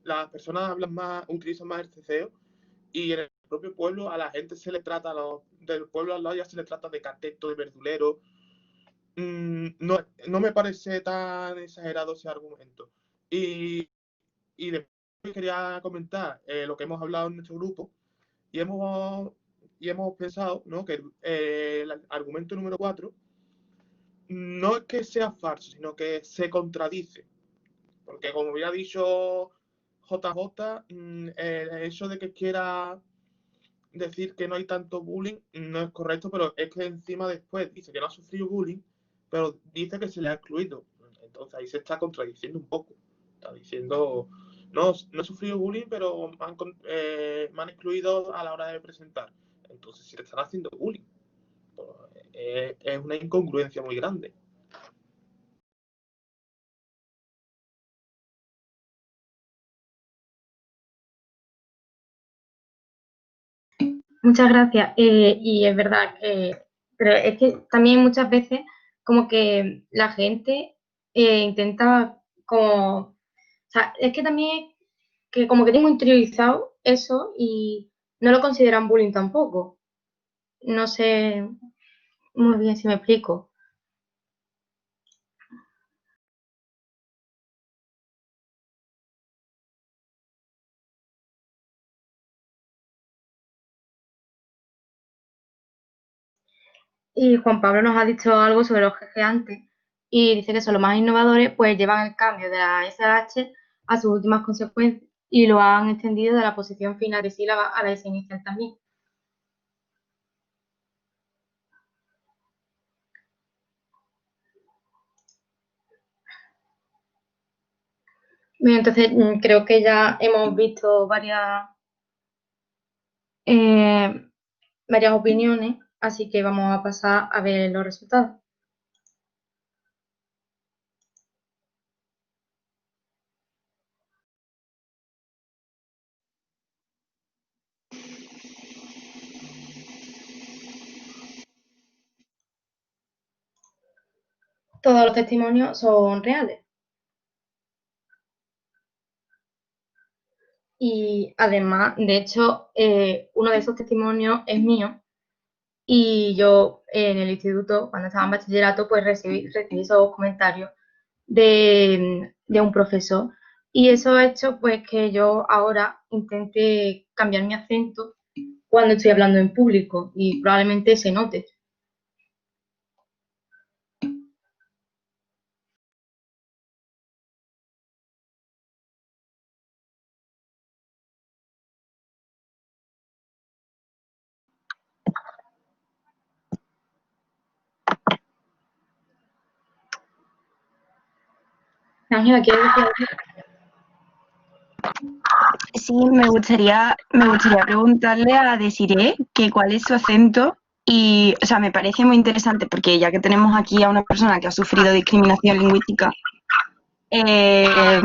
las personas utilizan más el ceceo, y en el propio pueblo a la gente se le trata, del pueblo al lado ya se le trata de cateto, de verdulero. No me parece tan exagerado ese argumento. Y después quería comentar lo que hemos hablado en nuestro grupo, y hemos pensado, ¿no?, que el argumento número 4 no es que sea falso, sino que se contradice. Porque como había dicho JJ, eso de que quiera decir que no hay tanto bullying no es correcto, pero es que encima después dice que no ha sufrido bullying, pero dice que se le ha excluido. Entonces ahí se está contradiciendo un poco. Está diciendo, no he sufrido bullying, pero me han excluido a la hora de presentar. Entonces, si le están haciendo bullying, pues, Es una incongruencia muy grande. Muchas gracias. Y es verdad que, pero es que también muchas veces como que la gente intenta como, o sea, es que también que como que tengo interiorizado eso y no lo consideran bullying tampoco. No sé muy bien si me explico. Y Juan Pablo nos ha dicho algo sobre los antes y dice que son los más innovadores, pues llevan el cambio de la SH a sus últimas consecuencias y lo han extendido de la posición final de sílaba a la S inicial también. Bien, entonces creo que ya hemos visto varias opiniones, así que vamos a pasar a ver los resultados. Todos los testimonios son reales. Y además, de hecho, uno de esos testimonios es mío. Y yo en el instituto, cuando estaba en bachillerato, pues recibí esos comentarios de un profesor. Y eso ha hecho pues que yo ahora intente cambiar mi acento cuando estoy hablando en público y probablemente se note. Ángela, ¿quieres decir algo? Sí, me gustaría preguntarle a Desiree que cuál es su acento y, o sea, me parece muy interesante porque ya que tenemos aquí a una persona que ha sufrido discriminación lingüística, eh,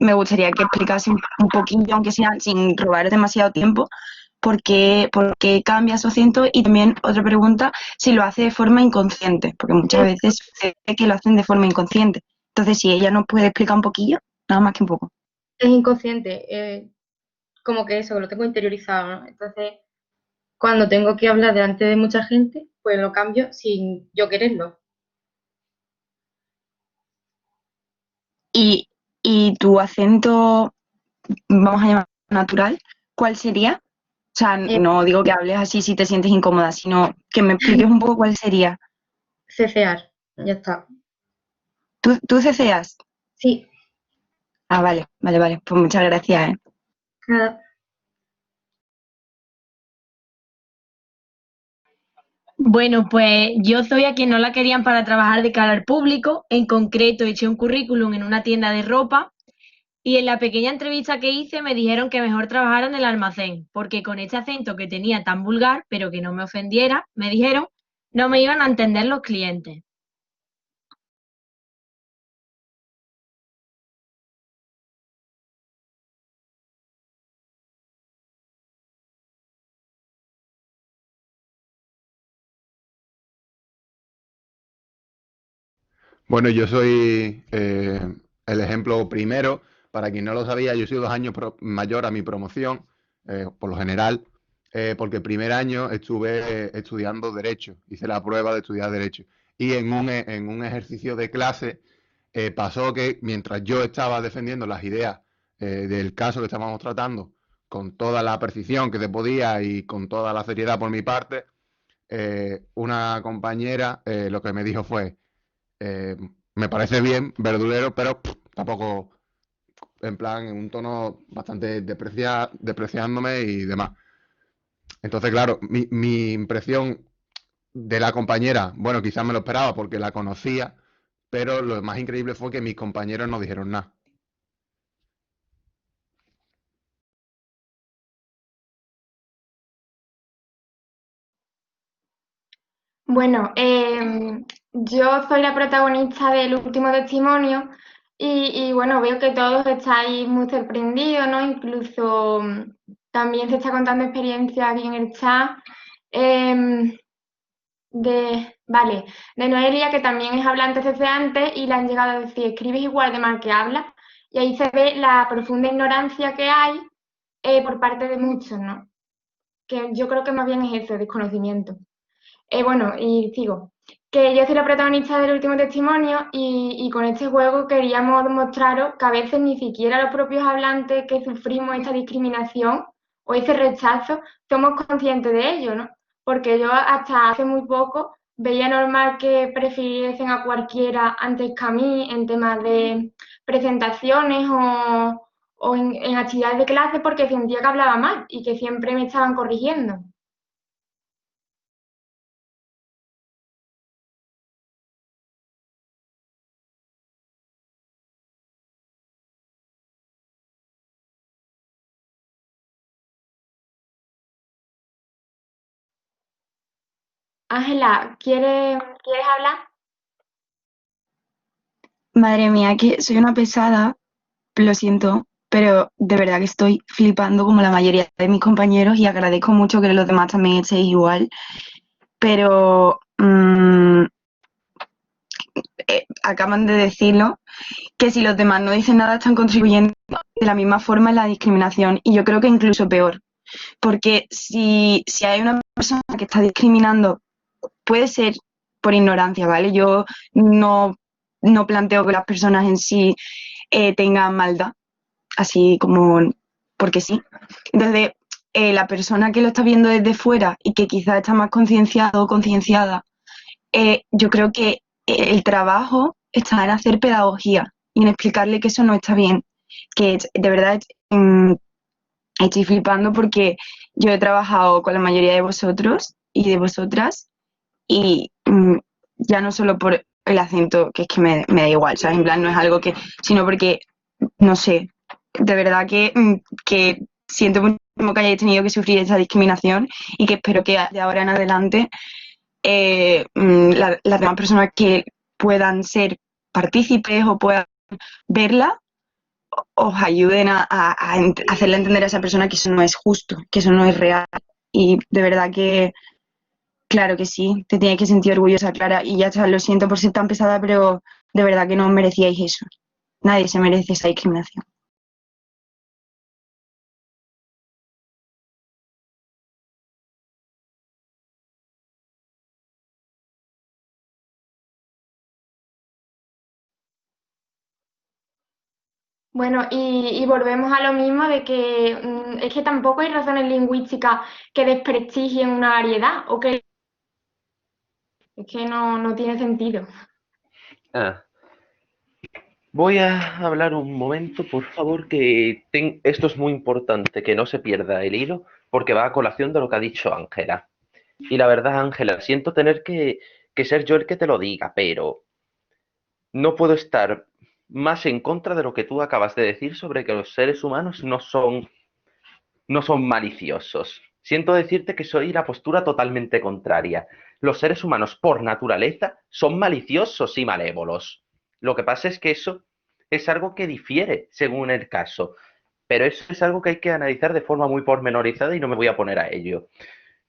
me gustaría que explicase un poquillo, aunque sea sin robar demasiado tiempo, por qué cambia su acento y también otra pregunta, si lo hace de forma inconsciente, porque muchas veces sucede que lo hacen de forma inconsciente. Entonces, si ella nos puede explicar un poquillo, nada más que un poco. Es inconsciente, como que eso, lo tengo interiorizado, ¿no? Entonces, cuando tengo que hablar delante de mucha gente, pues lo cambio sin yo quererlo. Y tu acento, vamos a llamar natural, ¿cuál sería? O sea, no digo que hables así si te sientes incómoda, sino que me expliques un poco cuál sería. Cecear, ya está. ¿Tú ceceas? Sí. Ah, vale. Pues muchas gracias, ¿eh? Nada. Bueno, pues yo soy a quien no la querían para trabajar de cara al público. En concreto, eché un currículum en una tienda de ropa y en la pequeña entrevista que hice me dijeron que mejor trabajara en el almacén, porque con este acento que tenía tan vulgar, pero que no me ofendiera, me dijeron, no me iban a entender los clientes. Bueno, yo soy el ejemplo primero. Para quien no lo sabía, yo soy 2 años mayor a mi promoción, por lo general, porque el primer año estuve estudiando Derecho, hice la prueba de estudiar Derecho. Y en un ejercicio de clase pasó que mientras yo estaba defendiendo las ideas del caso que estábamos tratando, con toda la precisión que se podía y con toda la seriedad por mi parte, una compañera lo que me dijo fue me parece bien, verdulero, pero tampoco en plan, en un tono bastante despreciándome y demás. Entonces, claro, mi impresión de la compañera, bueno, quizás me lo esperaba porque la conocía, pero lo más increíble fue que mis compañeros no dijeron nada. Bueno, yo soy la protagonista del último testimonio y, bueno, veo que todos estáis muy sorprendidos, ¿no? Incluso también se está contando experiencia aquí en el chat. em, de Noelia, que también es hablante ceceante y le han llegado a decir, escribes igual de mal que hablas, y ahí se ve la profunda ignorancia que hay por parte de muchos, ¿no? Que yo creo que más bien es eso, desconocimiento. Bueno, y sigo. Que yo soy la protagonista del último testimonio y con este juego queríamos mostraros que a veces ni siquiera los propios hablantes que sufrimos esta discriminación o ese rechazo somos conscientes de ello, ¿no? Porque yo hasta hace muy poco veía normal que prefiriesen a cualquiera antes que a mí en temas de presentaciones o en actividades de clase porque sentía que hablaba mal y que siempre me estaban corrigiendo. Ángela, ¿quieres hablar? Madre mía, que soy una pesada, lo siento, pero de verdad que estoy flipando como la mayoría de mis compañeros y agradezco mucho que los demás también estéis igual, pero acaban de decirlo, que si los demás no dicen nada están contribuyendo de la misma forma en la discriminación y yo creo que incluso peor, porque si hay una persona que está discriminando, puede ser por ignorancia, ¿vale? Yo no planteo que las personas en sí tengan maldad, así como porque sí. Entonces, la persona que lo está viendo desde fuera y que quizás está más concienciado o concienciada, yo creo que el trabajo está en hacer pedagogía y en explicarle que eso no está bien, que de verdad estoy flipando porque yo he trabajado con la mayoría de vosotros y de vosotras y ya no solo por el acento, que es que me da igual, ¿sabes? En plan, no es algo que, sino porque, no sé, de verdad que siento muchísimo que hayáis tenido que sufrir esa discriminación y que espero que de ahora en adelante las demás personas que puedan ser partícipes o puedan verla os ayuden a hacerle entender a esa persona que eso no es justo, que eso no es real. Y de verdad que, claro que sí, te tienes que sentir orgullosa, Clara. Y ya está, lo siento por ser tan pesada, pero de verdad que no merecíais eso. Nadie se merece esa discriminación. Bueno, y volvemos a lo mismo de que es que tampoco hay razones lingüísticas que desprestigien una variedad o que es que no tiene sentido. Ah, voy a hablar un momento, por favor, que esto es muy importante, que no se pierda el hilo, porque va a colación de lo que ha dicho Ángela. Y la verdad, Ángela, siento tener que ser yo el que te lo diga, pero no puedo estar más en contra de lo que tú acabas de decir sobre que los seres humanos no son maliciosos. Siento decirte que soy la postura totalmente contraria. Los seres humanos, por naturaleza, son maliciosos y malévolos. Lo que pasa es que eso es algo que difiere según el caso, pero eso es algo que hay que analizar de forma muy pormenorizada y no me voy a poner a ello.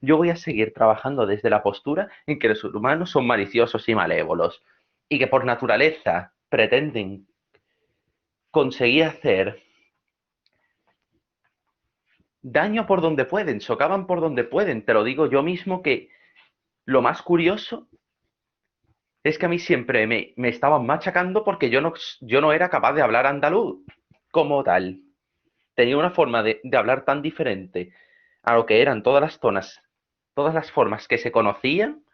Yo voy a seguir trabajando desde la postura en que los humanos son maliciosos y malévolos y que por naturaleza pretenden conseguir hacer daño por donde pueden, socavan por donde pueden. Te lo digo yo mismo que lo más curioso es que a mí siempre me estaban machacando porque yo no era capaz de hablar andaluz como tal. Tenía una forma de hablar tan diferente a lo que eran todas las zonas, todas las formas que se conocían,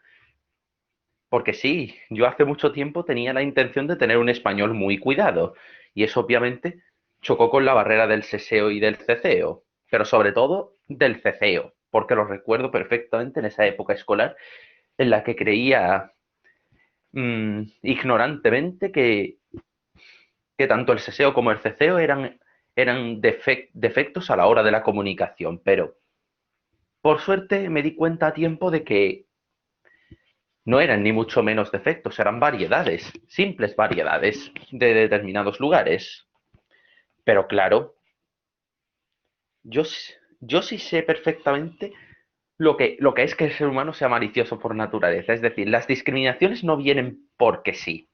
porque sí, yo hace mucho tiempo tenía la intención de tener un español muy cuidado, y eso obviamente chocó con la barrera del seseo y del ceceo, pero sobre todo del ceceo, porque lo recuerdo perfectamente en esa época escolar en la que creía ignorantemente que tanto el seseo como el ceceo eran defectos a la hora de la comunicación, pero por suerte me di cuenta a tiempo de que no eran ni mucho menos defectos, eran variedades, simples variedades de determinados lugares. Pero claro, yo sí sé perfectamente lo que es que el ser humano sea malicioso por naturaleza. Es decir, las discriminaciones no vienen porque sí.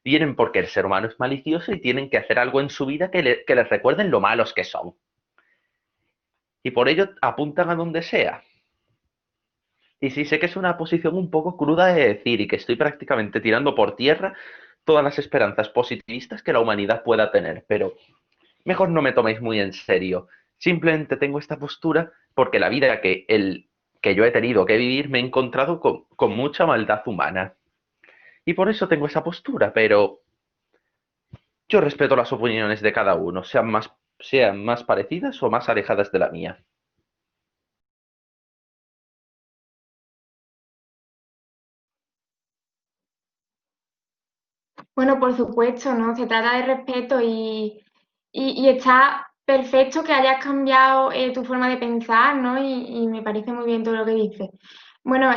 Vienen porque el ser humano es malicioso y tienen que hacer algo en su vida que les recuerden lo malos que son. Y por ello apuntan a donde sea. Y sí sé que es una posición un poco cruda de decir y que estoy prácticamente tirando por tierra todas las esperanzas positivistas que la humanidad pueda tener, pero mejor no me toméis muy en serio. Simplemente tengo esta postura porque la vida que yo he tenido que vivir me he encontrado con mucha maldad humana. Y por eso tengo esa postura, pero yo respeto las opiniones de cada uno, sean más parecidas o más alejadas de la mía. Bueno, por supuesto, ¿no? Se trata de respeto y está perfecto que hayas cambiado tu forma de pensar, ¿no? Y me parece muy bien todo lo que dices. Bueno,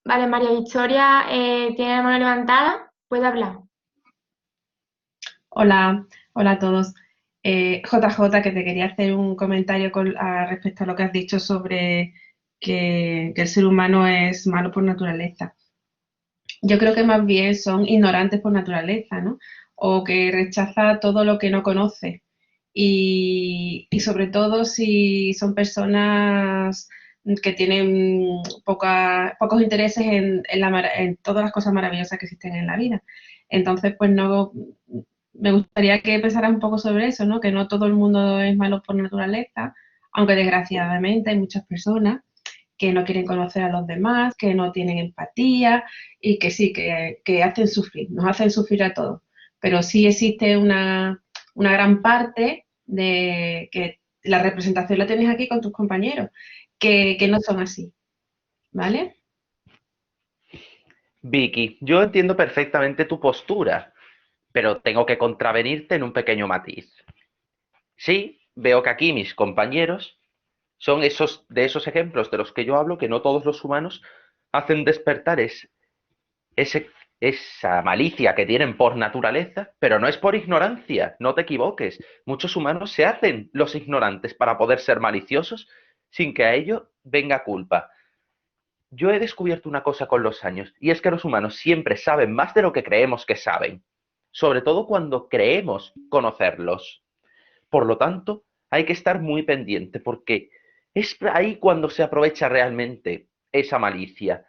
vale, María Victoria tiene la mano levantada, puede hablar. Hola, hola a todos. JJ, que te quería hacer un comentario respecto a lo que has dicho sobre que el ser humano es malo por naturaleza. Yo creo que más bien son ignorantes por naturaleza, ¿no? O que rechaza todo lo que no conoce. Y sobre todo si son personas que tienen pocos intereses en todas las cosas maravillosas que existen en la vida. Entonces, pues no, me gustaría que pensaras un poco sobre eso, ¿no? Que no todo el mundo es malo por naturaleza, aunque desgraciadamente hay muchas personas que no quieren conocer a los demás, que no tienen empatía y que sí, que hacen sufrir, nos hacen sufrir a todos. Pero sí existe una gran parte de que la representación la tienes aquí con tus compañeros, que no son así, ¿vale? Vicky, yo entiendo perfectamente tu postura, pero tengo que contravenirte en un pequeño matiz. Sí, veo que aquí mis compañeros son de esos ejemplos de los que yo hablo, que no todos los humanos hacen despertar esa malicia que tienen por naturaleza, pero no es por ignorancia, no te equivoques. Muchos humanos se hacen los ignorantes para poder ser maliciosos sin que a ello venga culpa. Yo he descubierto una cosa con los años, y es que los humanos siempre saben más de lo que creemos que saben, sobre todo cuando creemos conocerlos. Por lo tanto, hay que estar muy pendiente, porque es ahí cuando se aprovecha realmente esa malicia.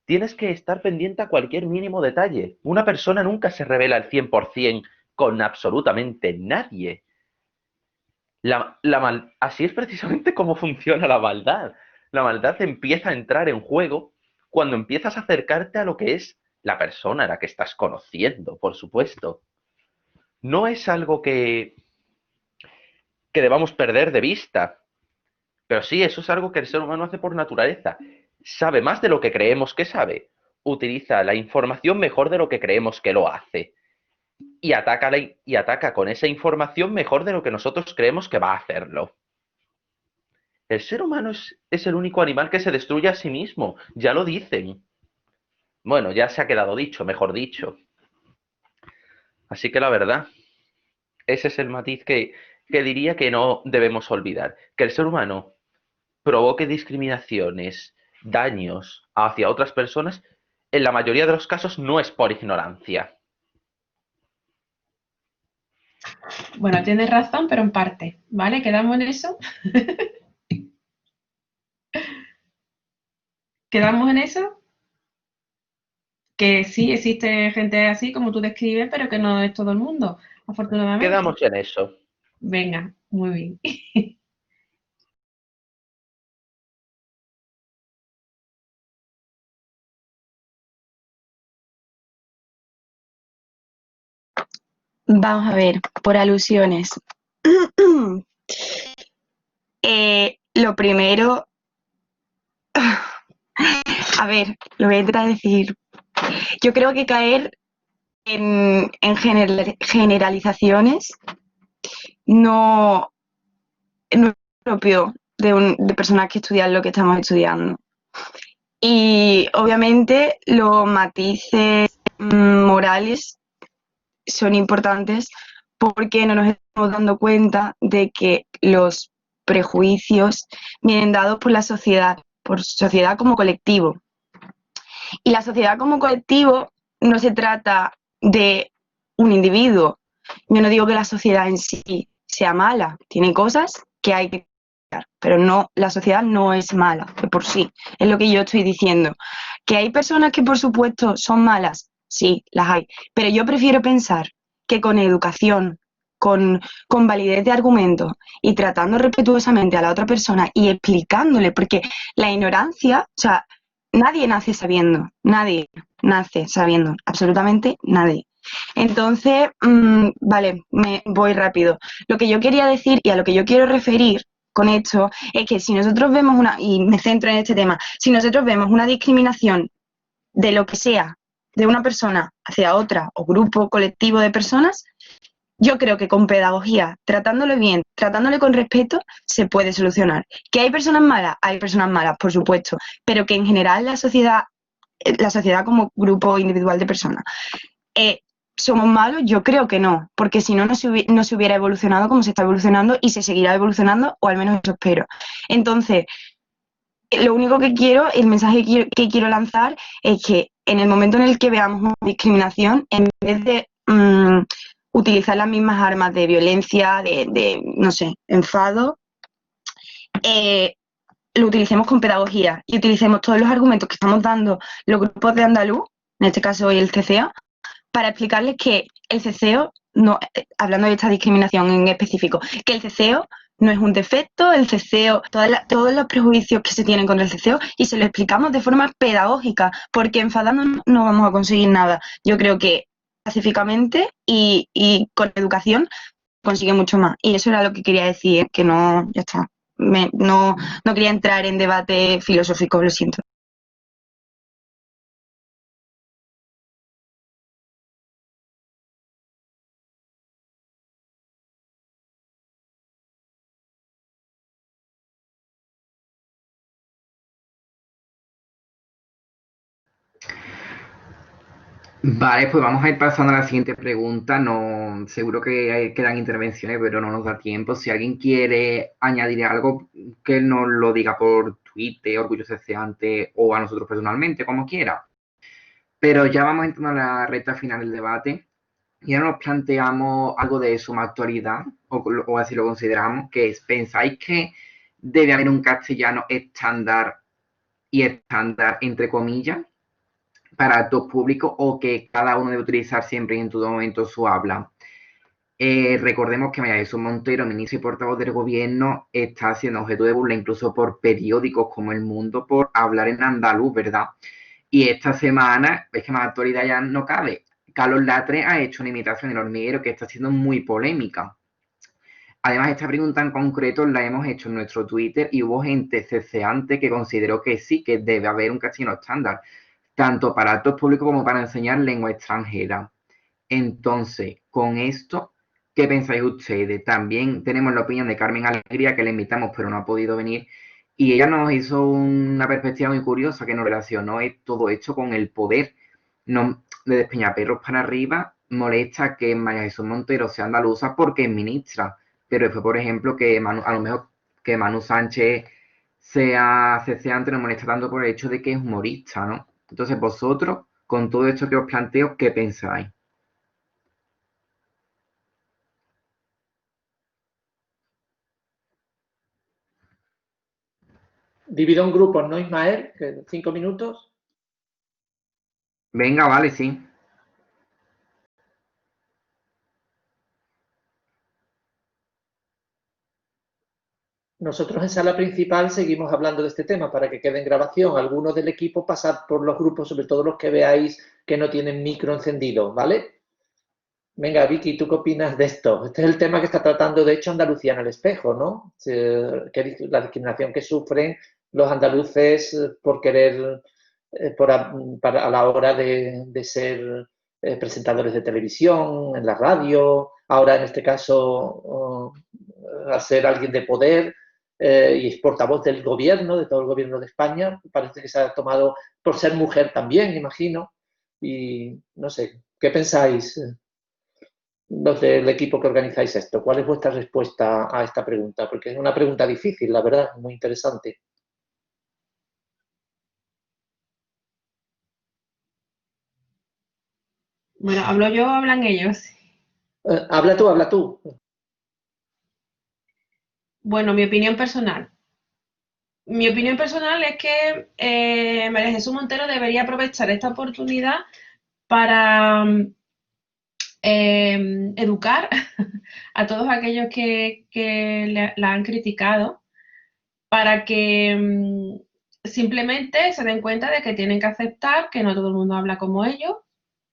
Tienes que estar pendiente a cualquier mínimo detalle. Una persona nunca se revela al 100% con absolutamente nadie. Así es precisamente como funciona la maldad. La maldad empieza a entrar en juego cuando empiezas a acercarte a lo que es la persona a la que estás conociendo, por supuesto. No es algo que debamos perder de vista, pero sí, eso es algo que el ser humano hace por naturaleza. Sabe más de lo que creemos que sabe. Utiliza la información mejor de lo que creemos que lo hace. Y ataca con esa información mejor de lo que nosotros creemos que va a hacerlo. El ser humano es el único animal que se destruye a sí mismo. Ya lo dicen. Bueno, ya se ha quedado dicho, mejor dicho. Así que la verdad, ese es el matiz que diría que no debemos olvidar. Que el ser humano provoque discriminaciones, daños hacia otras personas, en la mayoría de los casos no es por ignorancia. Bueno, tienes razón, pero en parte, ¿vale? ¿Quedamos en eso? ¿Quedamos en eso? Que sí, existe gente así como tú describes, pero que no es todo el mundo, afortunadamente. Quedamos en eso. Venga, muy bien. Vamos a ver, por alusiones. Lo primero, a ver, lo voy a intentar decir. Yo creo que caer en generalizaciones no es propio de personas que estudian lo que estamos estudiando. Y obviamente los matices morales son importantes porque no nos estamos dando cuenta de que los prejuicios vienen dados por sociedad como colectivo. Y la sociedad como colectivo no se trata de un individuo. Yo no digo que la sociedad en sí sea mala, tiene cosas que hay que cambiar, pero no, la sociedad no es mala de por sí, es lo que yo estoy diciendo. ¿Que hay personas que por supuesto son malas? Sí, las hay, pero yo prefiero pensar que con educación, con validez de argumentos y tratando respetuosamente a la otra persona y explicándole, porque la ignorancia, o sea, nadie nace sabiendo, nadie nace sabiendo, absolutamente nadie. Entonces, vale, me voy rápido. Lo que yo quería decir y a lo que yo quiero referir con esto es que si nosotros vemos y me centro en este tema, si nosotros vemos una discriminación de lo que sea, de una persona hacia otra o grupo colectivo de personas, yo creo que con pedagogía, tratándole bien, tratándole con respeto, se puede solucionar. ¿Que hay personas malas, por supuesto, pero que en general la sociedad como grupo individual de personas, ¿somos malos? Yo creo que no, porque si no, no se hubiera evolucionado como se está evolucionando y se seguirá evolucionando, o al menos eso espero. Entonces, lo único que quiero, el mensaje que quiero lanzar es que en el momento en el que veamos una discriminación, en vez de utilizar las mismas armas de violencia, no sé, enfado, lo utilicemos con pedagogía y utilicemos todos los argumentos que estamos dando los grupos de andaluz, en este caso hoy el CCO, para explicarles que el CCO, no, hablando de esta discriminación en específico, que el CCO no es un defecto, el CCO, todos los prejuicios que se tienen contra el CCO, y se lo explicamos de forma pedagógica, porque enfadándonos no vamos a conseguir nada. Yo creo que pacíficamente y con educación consigue mucho más. Y eso era lo que quería decir, que no, ya está. No quería entrar en debate filosófico, lo siento. Vale, pues vamos a ir pasando a la siguiente pregunta. No, seguro que quedan intervenciones, pero no nos da tiempo. Si alguien quiere añadir algo, que nos lo diga por Twitter, Orgullo Ceceante, o a nosotros personalmente, como quiera. Pero ya vamos entrando a la recta final del debate. Y ahora nos planteamos algo de suma actualidad, o así lo consideramos, que es, ¿pensáis que debe haber un castellano estándar y estándar entre comillas para todo público, o que cada uno debe utilizar siempre y en todo momento su habla? Recordemos que María Jesús Montero, ministro y portavoz del gobierno, está siendo objeto de burla incluso por periódicos como El Mundo por hablar en andaluz, ¿verdad? Y esta semana, es que más actualidad ya no cabe, Carlos Latre ha hecho una imitación del hormiguero que está siendo muy polémica. Además, esta pregunta en concreto la hemos hecho en nuestro Twitter y hubo gente ceceante que consideró que sí, que debe haber un castellano estándar, tanto para actos públicos como para enseñar lengua extranjera. Entonces, con esto, ¿qué pensáis ustedes? También tenemos la opinión de Carmen Alegría, que le invitamos pero no ha podido venir, y ella nos hizo una perspectiva muy curiosa que nos relacionó todo esto con el poder. No, de Despeñaperros para arriba molesta que María Jesús Montero sea andaluza porque es ministra, pero después, por ejemplo, que a lo mejor que Manu Sánchez sea ceceante nos molesta tanto por el hecho de que es humorista, ¿no? Entonces, vosotros, con todo esto que os planteo, ¿qué pensáis? Divido en grupos, ¿no, Ismael? 5 minutos. Venga, vale, sí. Nosotros en sala principal seguimos hablando de este tema para que quede en grabación. Algunos del equipo pasad por los grupos, sobre todo los que veáis que no tienen micro encendido, ¿vale? Venga, Vicky, ¿tú qué opinas de esto? Este es el tema que está tratando, de hecho, Andalucía en el espejo, ¿no? La discriminación que sufren los andaluces por querer, a la hora de ser presentadores de televisión, en la radio, ahora en este caso, a ser alguien de poder. y es portavoz del gobierno, de todo el gobierno de España. Parece que se ha tomado por ser mujer también, imagino. Y no sé, ¿qué pensáis los del equipo que organizáis esto? ¿Cuál es vuestra respuesta a esta pregunta? Porque es una pregunta difícil, la verdad, muy interesante. Bueno, ¿hablo yo o hablan ellos? Habla tú, habla tú. Bueno, mi opinión personal. Mi opinión personal es que María Jesús Montero debería aprovechar esta oportunidad para educar a todos aquellos que la han criticado, para que simplemente se den cuenta de que tienen que aceptar que no todo el mundo habla como ellos,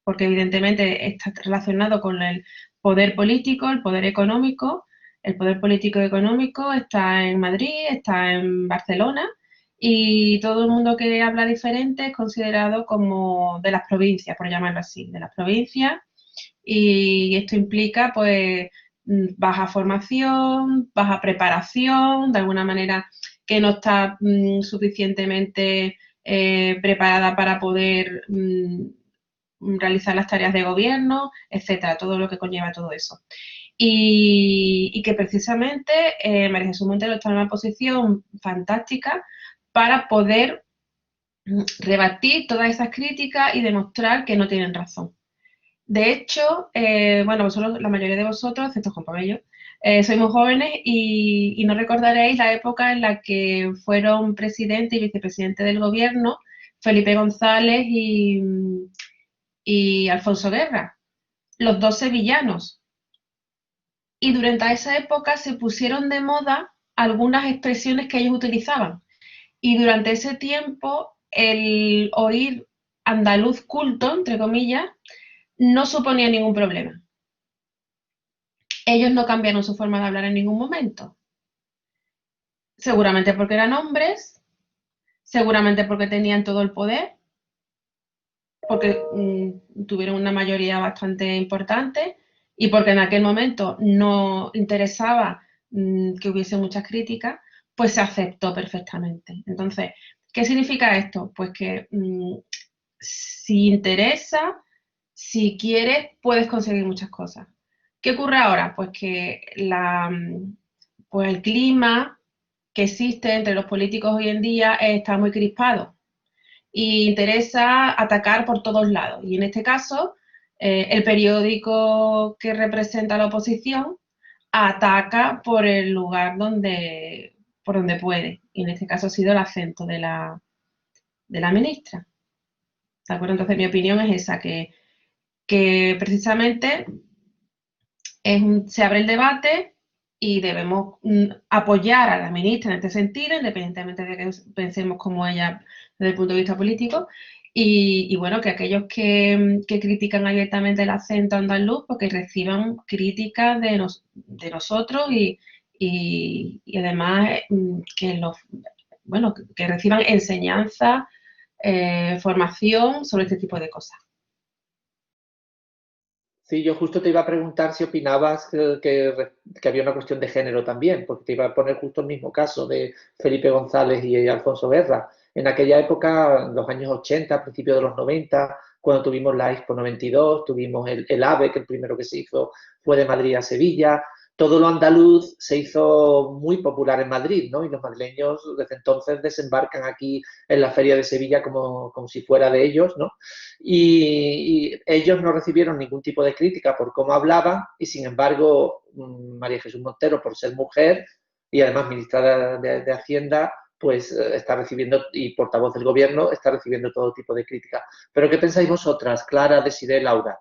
porque evidentemente está relacionado con el poder político, el poder económico. El poder político y económico está en Madrid, está en Barcelona, y todo el mundo que habla diferente es considerado como de las provincias, por llamarlo así, de las provincias, y esto implica pues baja formación, baja preparación, de alguna manera que no está suficientemente preparada para poder realizar las tareas de gobierno, etcétera, todo lo que conlleva todo eso. Y que precisamente María Jesús Montero está en una posición fantástica para poder rebatir todas esas críticas y demostrar que no tienen razón. De hecho, bueno, vosotros, la mayoría de vosotros, excepto Juan Pablo, sois muy jóvenes y no recordaréis la época en la que fueron presidente y vicepresidente del gobierno Felipe González y Alfonso Guerra, los dos sevillanos. Y durante esa época se pusieron de moda algunas expresiones que ellos utilizaban. Y durante ese tiempo el oír andaluz culto, entre comillas, no suponía ningún problema. Ellos no cambiaron su forma de hablar en ningún momento. Seguramente porque eran hombres, seguramente porque tenían todo el poder, porque tuvieron una mayoría bastante importante y porque en aquel momento no interesaba que hubiese muchas críticas, pues se aceptó perfectamente. Entonces, ¿qué significa esto? Pues que si interesa, si quieres, puedes conseguir muchas cosas. ¿Qué ocurre ahora? Pues que pues el clima que existe entre los políticos hoy en día está muy crispado y interesa atacar por todos lados. Y en este caso, el periódico que representa a la oposición ataca por el lugar por donde puede. Y en este caso ha sido el acento de la ministra. ¿De acuerdo? Entonces mi opinión es esa, que precisamente se abre el debate y debemos apoyar a la ministra en este sentido, independientemente de que pensemos como ella desde el punto de vista político, y bueno, que aquellos que critican abiertamente el acento andaluz, pues que reciban críticas de nosotros y además que reciban enseñanza, formación sobre este tipo de cosas. Sí, yo justo te iba a preguntar si opinabas que había una cuestión de género también, porque te iba a poner justo el mismo caso de Felipe González y Alfonso Guerra. En aquella época, en los años 80, a principios de los 90, cuando tuvimos la Expo 92, tuvimos el AVE, que el primero que se hizo fue de Madrid a Sevilla. Todo lo andaluz se hizo muy popular en Madrid, ¿no? Y los madrileños desde entonces desembarcan aquí en la Feria de Sevilla como si fuera de ellos, ¿no? Y ellos no recibieron ningún tipo de crítica por cómo hablaban y, sin embargo, María Jesús Montero, por ser mujer y además ministra de Hacienda, pues está recibiendo, y portavoz del gobierno, está recibiendo todo tipo de crítica. ¿Pero qué pensáis vosotras, Clara, Desiree, Laura?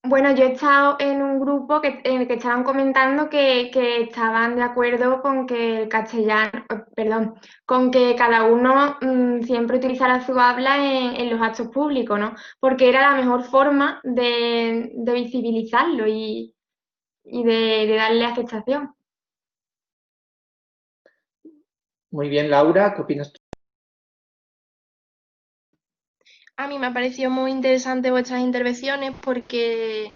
Bueno, yo he estado en un grupo en el que estaban comentando que estaban de acuerdo con que el castellano, perdón, con que cada uno siempre utilizara su habla en los actos públicos, ¿no? Porque era la mejor forma de visibilizarlo y de darle aceptación. Muy bien, Laura, ¿qué opinas tú? A mí me ha parecido muy interesante vuestras intervenciones porque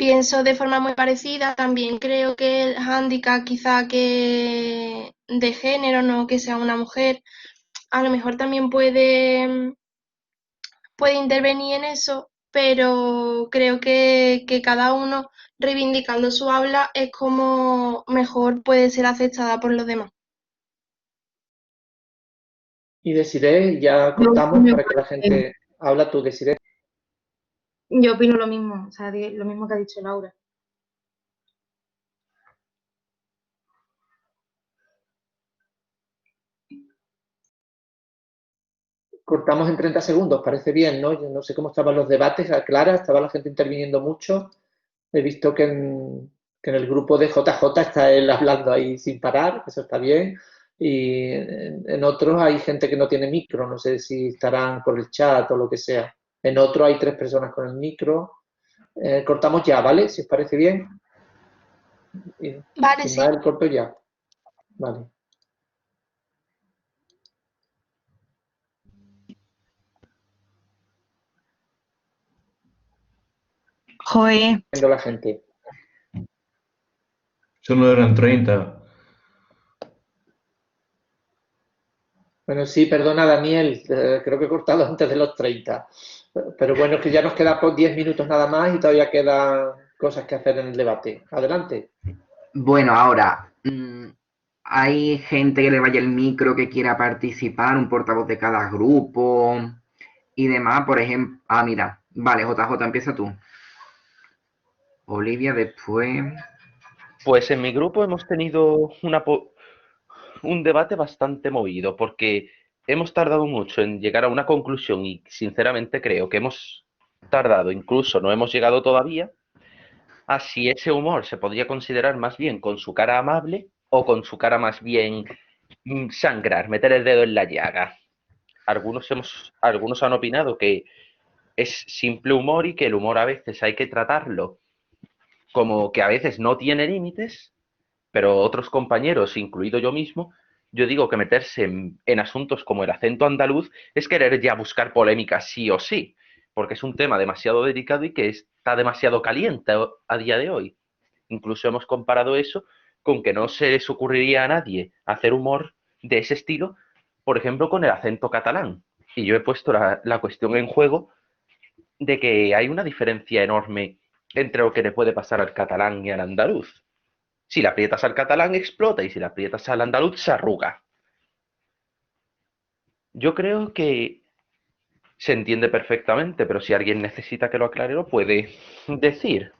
pienso de forma muy parecida. También creo que el hándicap quizá que de género, no que sea una mujer, a lo mejor también puede intervenir en eso, pero creo que cada uno reivindicando su habla es como mejor puede ser aceptada por los demás. Y Desiree, ya cortamos para que la gente... Habla tú, Desiree. Yo opino lo mismo, o sea, lo mismo que ha dicho Laura. Cortamos en 30 segundos, parece bien, ¿no? Yo no sé cómo estaban los debates, Clara, estaba la gente interviniendo mucho. He visto que en el grupo de JJ está él hablando ahí sin parar, eso está bien. Y en otros hay gente que no tiene micro, no sé si estarán por el chat o lo que sea. En otro hay 3 personas con el micro. Cortamos ya, ¿vale? Si os parece bien. Vale, sí. El corto ya. Vale. Joder. Viendo la gente. Solo eran 30. Bueno, sí, perdona Daniel, creo que he cortado antes de los 30. Pero bueno, es que ya nos queda por 10 minutos nada más y todavía quedan cosas que hacer en el debate. Adelante. Bueno, ahora, hay gente que le vaya el micro que quiera participar, un portavoz de cada grupo y demás, por ejemplo. Ah, mira, vale, JJ, empieza tú. Olivia, después. Pues en mi grupo hemos tenido un debate bastante movido porque hemos tardado mucho en llegar a una conclusión y sinceramente creo que hemos tardado, incluso no hemos llegado todavía a si ese humor se podría considerar más bien con su cara amable o con su cara más bien sangrar, meter el dedo en la llaga. Algunos han opinado que es simple humor y que el humor a veces hay que tratarlo como que a veces no tiene límites, pero otros compañeros, incluido yo mismo, yo digo que meterse en asuntos como el acento andaluz es querer ya buscar polémica sí o sí, porque es un tema demasiado delicado y que está demasiado caliente a día de hoy. Incluso hemos comparado eso con que no se les ocurriría a nadie hacer humor de ese estilo, por ejemplo, con el acento catalán. Y yo he puesto la cuestión en juego de que hay una diferencia enorme entre lo que le puede pasar al catalán y al andaluz. Si le aprietas al catalán explota y si le aprietas al andaluz se arruga. Yo creo que se entiende perfectamente, pero si alguien necesita que lo aclare, lo puede decir.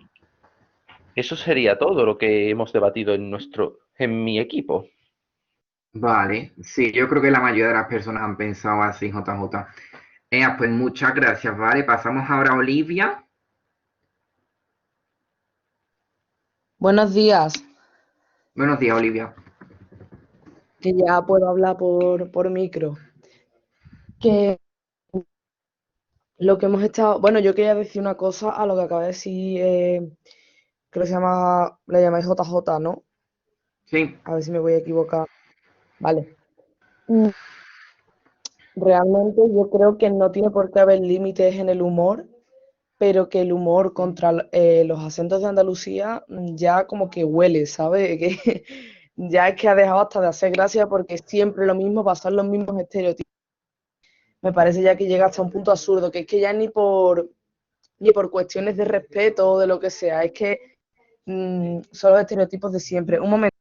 Eso sería todo lo que hemos debatido en mi equipo. Vale, sí, yo creo que la mayoría de las personas han pensado así, JJ. Pues muchas gracias, vale. Pasamos ahora a Olivia. Buenos días, Buenos días, Olivia. que ya puedo hablar por micro. Que lo que hemos estado, bueno, yo quería decir una cosa a lo que acaba de decir, creo que se llama, le llamáis JJ, ¿no? Sí. A ver si me voy a equivocar. Vale. Realmente yo creo que no tiene por qué haber límites en el humor, pero que el humor contra los acentos de Andalucía ya como que huele, ¿sabes? Que ya es que ha dejado hasta de hacer gracia porque es siempre lo mismo, pasar los mismos estereotipos. Me parece ya que llega hasta un punto absurdo, que es que ya ni por cuestiones de respeto o de lo que sea, es que son los estereotipos de siempre. Un momento.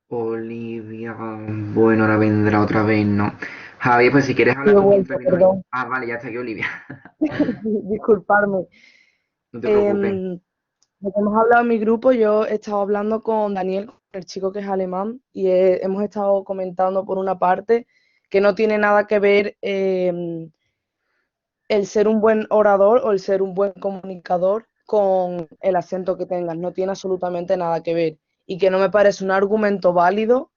Olivia, bueno, ahora vendrá otra vez, ¿no? Javier, pues si quieres hablar He tú vuelto, mientras viene perdón. Olivia. Ah, vale, ya está aquí Olivia. Disculparme. No te preocupes. Lo que hemos hablado en mi grupo, yo he estado hablando con Daniel, el chico que es alemán, y hemos estado comentando por una parte que no tiene nada que ver el ser un buen orador o el ser un buen comunicador con el acento que tengas, no tiene absolutamente nada que ver. Y que no me parece un argumento válido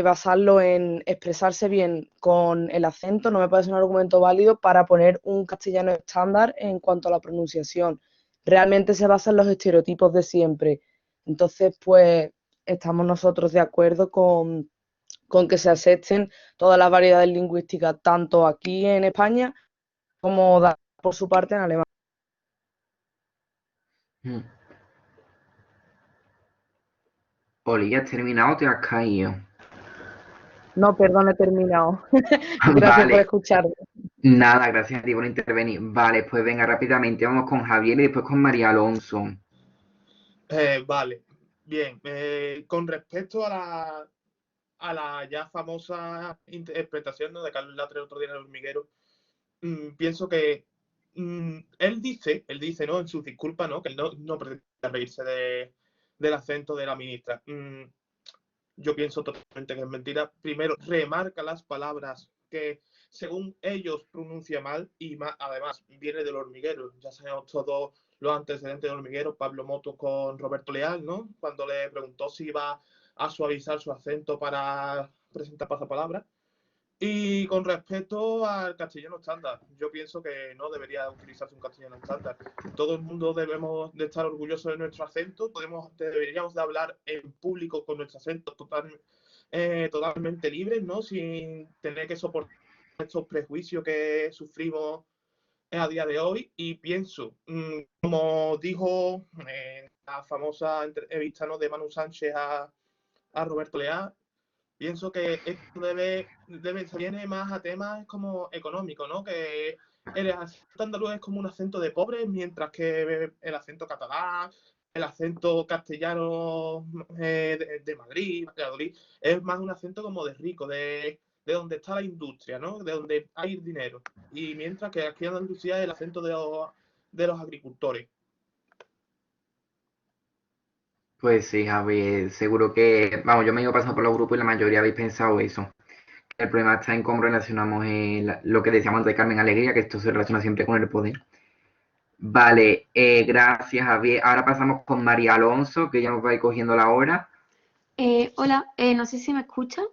basarlo en expresarse bien con el acento, no me parece un argumento válido para poner un castellano estándar en cuanto a la pronunciación. Realmente se basa en los estereotipos de siempre. Entonces, pues, estamos nosotros de acuerdo con con que se acepten todas las variedades lingüísticas, tanto aquí en España como por su parte en Alemania. Oli, ¿ya has terminado o te has caído? No, perdón, he terminado. Gracias por Vale, escucharme. nada, gracias a ti por intervenir. Vale, pues venga, rápidamente vamos con Javier y después con María Alonso. Vale, bien. Con respecto a la ya famosa interpretación, ¿no?, de Carlos Latre el otro día en El Hormiguero, pienso que él dice, ¿no?, en sus disculpas, ¿no?, que él no pretende reírse del acento de la ministra. Yo pienso totalmente que es mentira. Primero, remarca las palabras que, según ellos, pronuncia mal y además viene del Hormiguero. Ya sabemos todos los antecedentes del Hormiguero, Pablo Motos con Roberto Leal, ¿no?, cuando le preguntó si iba a suavizar su acento para presentar pasapalabra. Y con respecto al castellano estándar, yo pienso que no debería utilizarse un castellano estándar. Todo el mundo debemos de estar orgullosos de nuestro acento, deberíamos de hablar en público con nuestro acento totalmente libres, ¿no?, sin tener que soportar estos prejuicios que sufrimos a día de hoy. Y pienso, como dijo la famosa entrevista, ¿no?, de Manu Sánchez a Roberto Leal, pienso que esto viene más a temas como económicos, ¿no?, que el acento andaluz es como un acento de pobres, mientras que el acento catalán, el acento castellano de Madrid, Valladolid, es más un acento como de rico, de donde está la industria, ¿no?, de donde hay dinero. Y mientras que aquí en Andalucía es el acento de los agricultores. Pues sí, Javier, seguro que, vamos, yo me he ido pasando por los grupos y la mayoría habéis pensado eso. El problema está en cómo relacionamos lo que decíamos de Carmen Alegría, que esto se relaciona siempre con el poder. Vale, gracias, Javier. Ahora pasamos con María Alonso, que ya nos va a ir cogiendo la hora. Hola, no sé si me escuchan.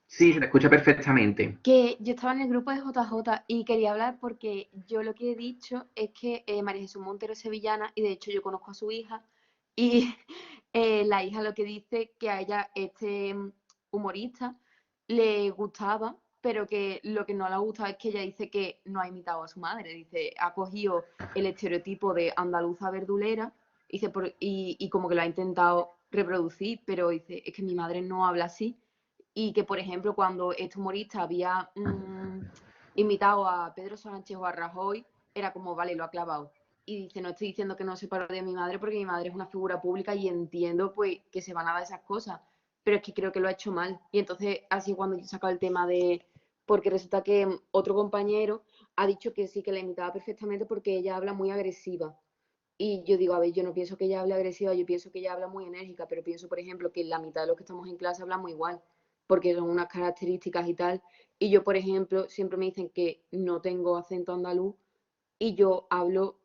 Sí, se te escucha perfectamente. Que yo estaba en el grupo de JJ y quería hablar porque yo lo que he dicho es que María Jesús Montero es sevillana y de hecho yo conozco a su hija y la hija lo que dice que a ella este humorista le gustaba, pero que lo que no le gusta es que ella dice que no ha imitado a su madre. Dice, ha cogido el estereotipo de andaluza verdulera dice, y como que lo ha intentado reproducir, pero dice, es que mi madre no habla así. Y que, por ejemplo, cuando este humorista había imitado a Pedro Sánchez o a Rajoy, era como, vale, lo ha clavado. Y dice, no estoy diciendo que no se parodie a mi madre porque mi madre es una figura pública y entiendo pues que se van a dar esas cosas, pero es que creo que lo ha hecho mal. Y entonces, así cuando yo saco el tema de... Porque resulta que otro compañero ha dicho que sí, que la imitaba perfectamente porque ella habla muy agresiva. Y yo digo, a ver, yo no pienso que ella hable agresiva, yo pienso que ella habla muy enérgica, pero pienso, por ejemplo, que la mitad de los que estamos en clase hablamos igual, porque son unas características y tal. Y yo, por ejemplo, siempre me dicen que no tengo acento andaluz y yo hablo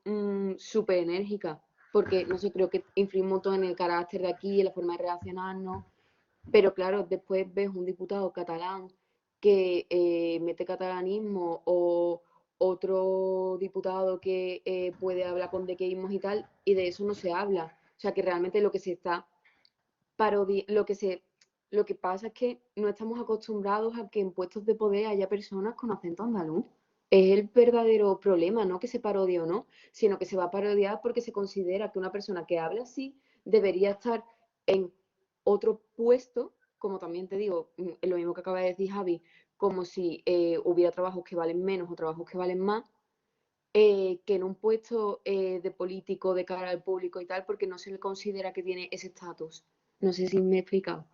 súper enérgica, porque, no sé, creo que influye un montón en el carácter de aquí, en la forma de relacionarnos. Pero claro, después ves un diputado catalán que mete catalanismo o otro diputado que puede hablar con dequeísmos y tal, y de eso no se habla. O sea que realmente lo que se está lo que pasa es que no estamos acostumbrados a que en puestos de poder haya personas con acento andaluz. Es el verdadero problema, no que se parodie o no, sino que se va a parodiar porque se considera que una persona que habla así debería estar en otro puesto, como también te digo, lo mismo que acaba de decir Javi, como si hubiera trabajos que valen menos o trabajos que valen más, que en un puesto de político de cara al público y tal, porque no se le considera que tiene ese estatus. No sé si me he explicado.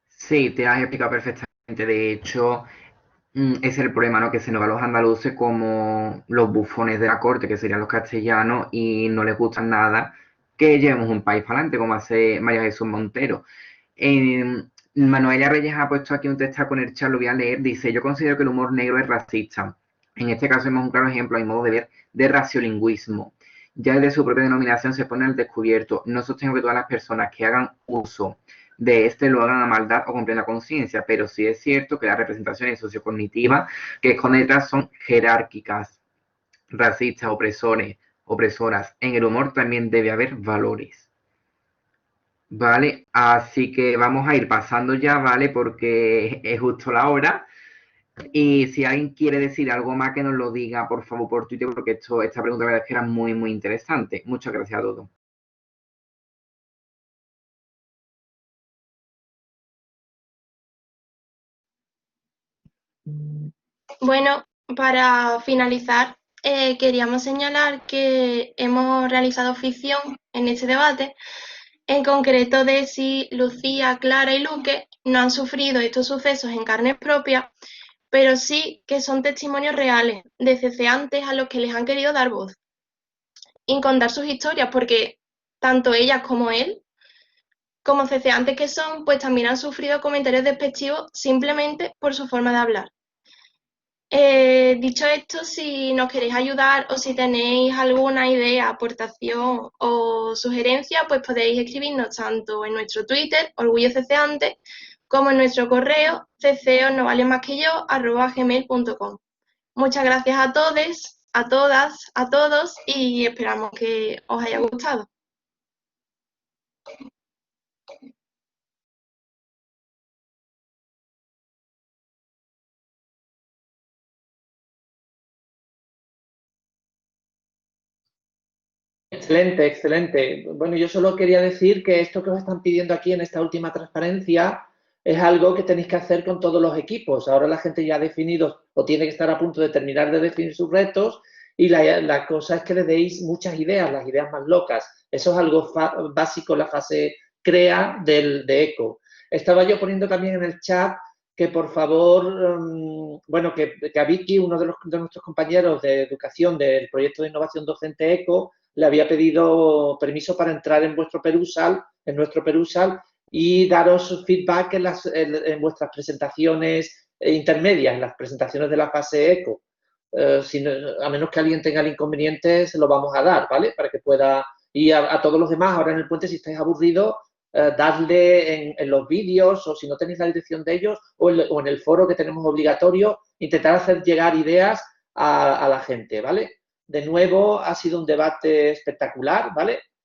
Sí, te has explicado perfectamente. De hecho, ese es el problema, ¿no? Que se nos va a los andaluces como los bufones de la corte, que serían los castellanos, y no les gusta nada que llevemos un país para adelante, como hace María Jesús Montero. Manuela Reyes ha puesto aquí un texto con el chat, lo voy a leer. Dice, yo considero que el humor negro es racista. En este caso vemos un claro ejemplo, a mi modo de ver, de raciolinguismo. Ya desde su propia denominación se pone al descubierto. No sostengo que todas las personas que hagan uso de este lo hagan a maldad o con plena conciencia, pero sí es cierto que las representaciones sociocognitivas que esconden detrás son jerárquicas, racistas, opresoras. En el humor también debe haber valores. ¿vale? Así que vamos a ir pasando ya, ¿vale? Porque es justo la hora. Y si alguien quiere decir algo más, que nos lo diga, por favor, por Twitter, porque esta pregunta la verdad es que era muy, muy interesante. Muchas gracias a todos. Bueno, para finalizar, queríamos señalar que hemos realizado ficción en este debate, en concreto de si Lucía, Clara y Luque no han sufrido estos sucesos en carne propia, pero sí que son testimonios reales de ceceantes a los que les han querido dar voz y contar sus historias, porque tanto ellas como él, como ceceantes que son, pues también han sufrido comentarios despectivos simplemente por su forma de hablar. Dicho esto, si nos queréis ayudar o si tenéis alguna idea, aportación o sugerencia, pues podéis escribirnos tanto en nuestro Twitter, Orgullo Ceceante, como en nuestro correo, cceonovalemasqueyo@gmail.com. Muchas gracias a todos, a todas, a todos y esperamos que os haya gustado. Excelente, excelente. Bueno, yo solo quería decir que esto que os están pidiendo aquí en esta última transparencia es algo que tenéis que hacer con todos los equipos. Ahora la gente ya ha definido o tiene que estar a punto de terminar de definir sus retos y la cosa es que le deis muchas ideas, las ideas más locas. Eso es algo básico en la fase crea de ECO. Estaba yo poniendo también en el chat que por favor, bueno, que a Vicky, uno de nuestros compañeros de educación del proyecto de innovación docente ECO, le había pedido permiso para entrar en vuestro Perusal, en nuestro Perusal, y daros feedback en vuestras presentaciones intermedias, en las presentaciones de la fase ECO. A menos que alguien tenga el inconveniente, se lo vamos a dar, ¿vale? Para que pueda... Y a todos los demás, ahora en el puente, si estáis aburridos, darle en los vídeos o si no tenéis la dirección de ellos o en el foro que tenemos obligatorio, intentar hacer llegar ideas a la gente, ¿vale? De nuevo, ha sido un debate espectacular, ¿vale?